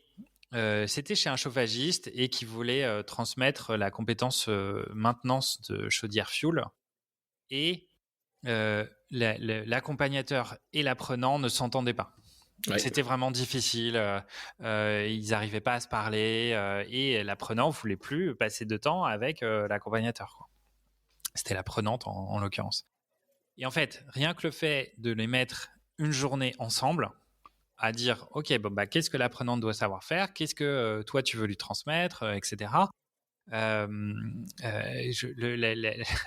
Speaker 2: c'était chez un chauffagiste et qui voulait transmettre la compétence maintenance de chaudière fuel. Et l'accompagnateur et l'apprenant ne s'entendaient pas. C'était vraiment difficile. Ils n'arrivaient pas à se parler et l'apprenant ne voulait plus passer de temps avec l'accompagnateur, quoi. C'était l'apprenante en l'occurrence. Et en fait, rien que le fait de les mettre une journée ensemble, à dire ok, qu'est-ce que l'apprenante doit savoir faire, qu'est-ce que toi tu veux lui transmettre, etc.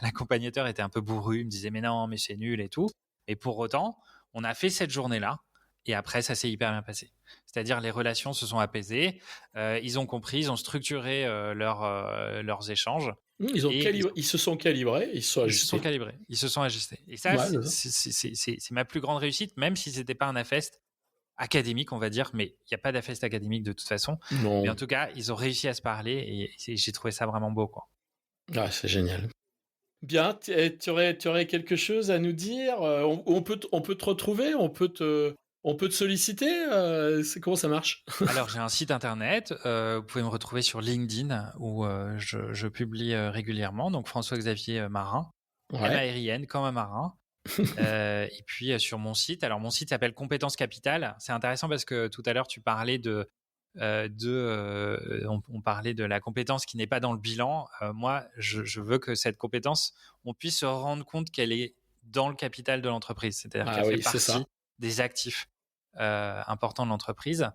Speaker 2: L'accompagnateur était un peu bourru, il me disait mais non, mais c'est nul et tout. Et pour autant, on a fait cette journée-là et après ça s'est hyper bien passé. C'est-à-dire les relations se sont apaisées, ils ont compris, ils ont structuré leurs échanges.
Speaker 1: Ils se sont calibrés, ils se
Speaker 2: sont ajustés. Et ça, c'est ma plus grande réussite, même si c'était pas un AFest académique, on va dire, mais il n'y a pas d'AFest académique de toute façon.
Speaker 1: Non.
Speaker 2: Mais en tout cas, ils ont réussi à se parler et j'ai trouvé ça vraiment beau, quoi.
Speaker 1: Ah, c'est génial. Bien, tu aurais quelque chose à nous dire? On peut te retrouver? On peut te solliciter? Comment ça marche?
Speaker 2: Alors, j'ai un site internet. Vous pouvez me retrouver sur LinkedIn où je publie régulièrement. Donc, François-Xavier Marin,
Speaker 1: Ouais.
Speaker 2: M-A-R-I-N, comme un marin. Et puis, sur mon site. Alors, mon site s'appelle Compétences Capital. C'est intéressant parce que tout à l'heure, tu parlais on parlait de la compétence qui n'est pas dans le bilan. Moi, je veux que cette compétence, on puisse se rendre compte qu'elle est dans le capital de l'entreprise. C'est-à-dire
Speaker 1: Ah
Speaker 2: qu'elle fait
Speaker 1: oui, c'est ça.
Speaker 2: partie des actifs importants de l'entreprise.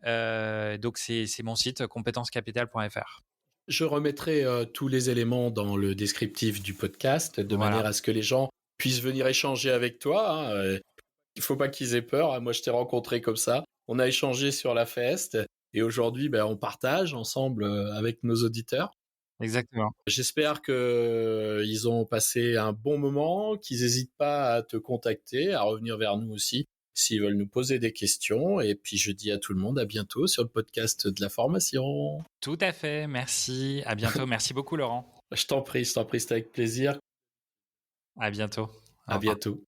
Speaker 2: Donc, c'est mon site compétencescapital.fr.
Speaker 1: Je remettrai tous les éléments dans le descriptif du podcast de manière
Speaker 2: Voilà,
Speaker 1: à ce que les gens puissent venir échanger avec toi, hein. Il faut pas qu'ils aient peur, hein. Moi, je t'ai rencontré comme ça. On a échangé sur la Fest et aujourd'hui, ben, on partage ensemble avec nos auditeurs.
Speaker 2: exactement.
Speaker 1: J'espère que ils ont passé un bon moment, qu'ils n'hésitent pas à te contacter, à revenir vers nous aussi s'ils veulent nous poser des questions. Et puis, je dis à tout le monde à bientôt sur le podcast de la formation.
Speaker 2: Tout à fait. Merci. À bientôt. Merci beaucoup, Laurent.
Speaker 1: Je t'en prie, c'était avec plaisir.
Speaker 2: À bientôt. Au
Speaker 1: À
Speaker 2: revoir.
Speaker 1: bientôt.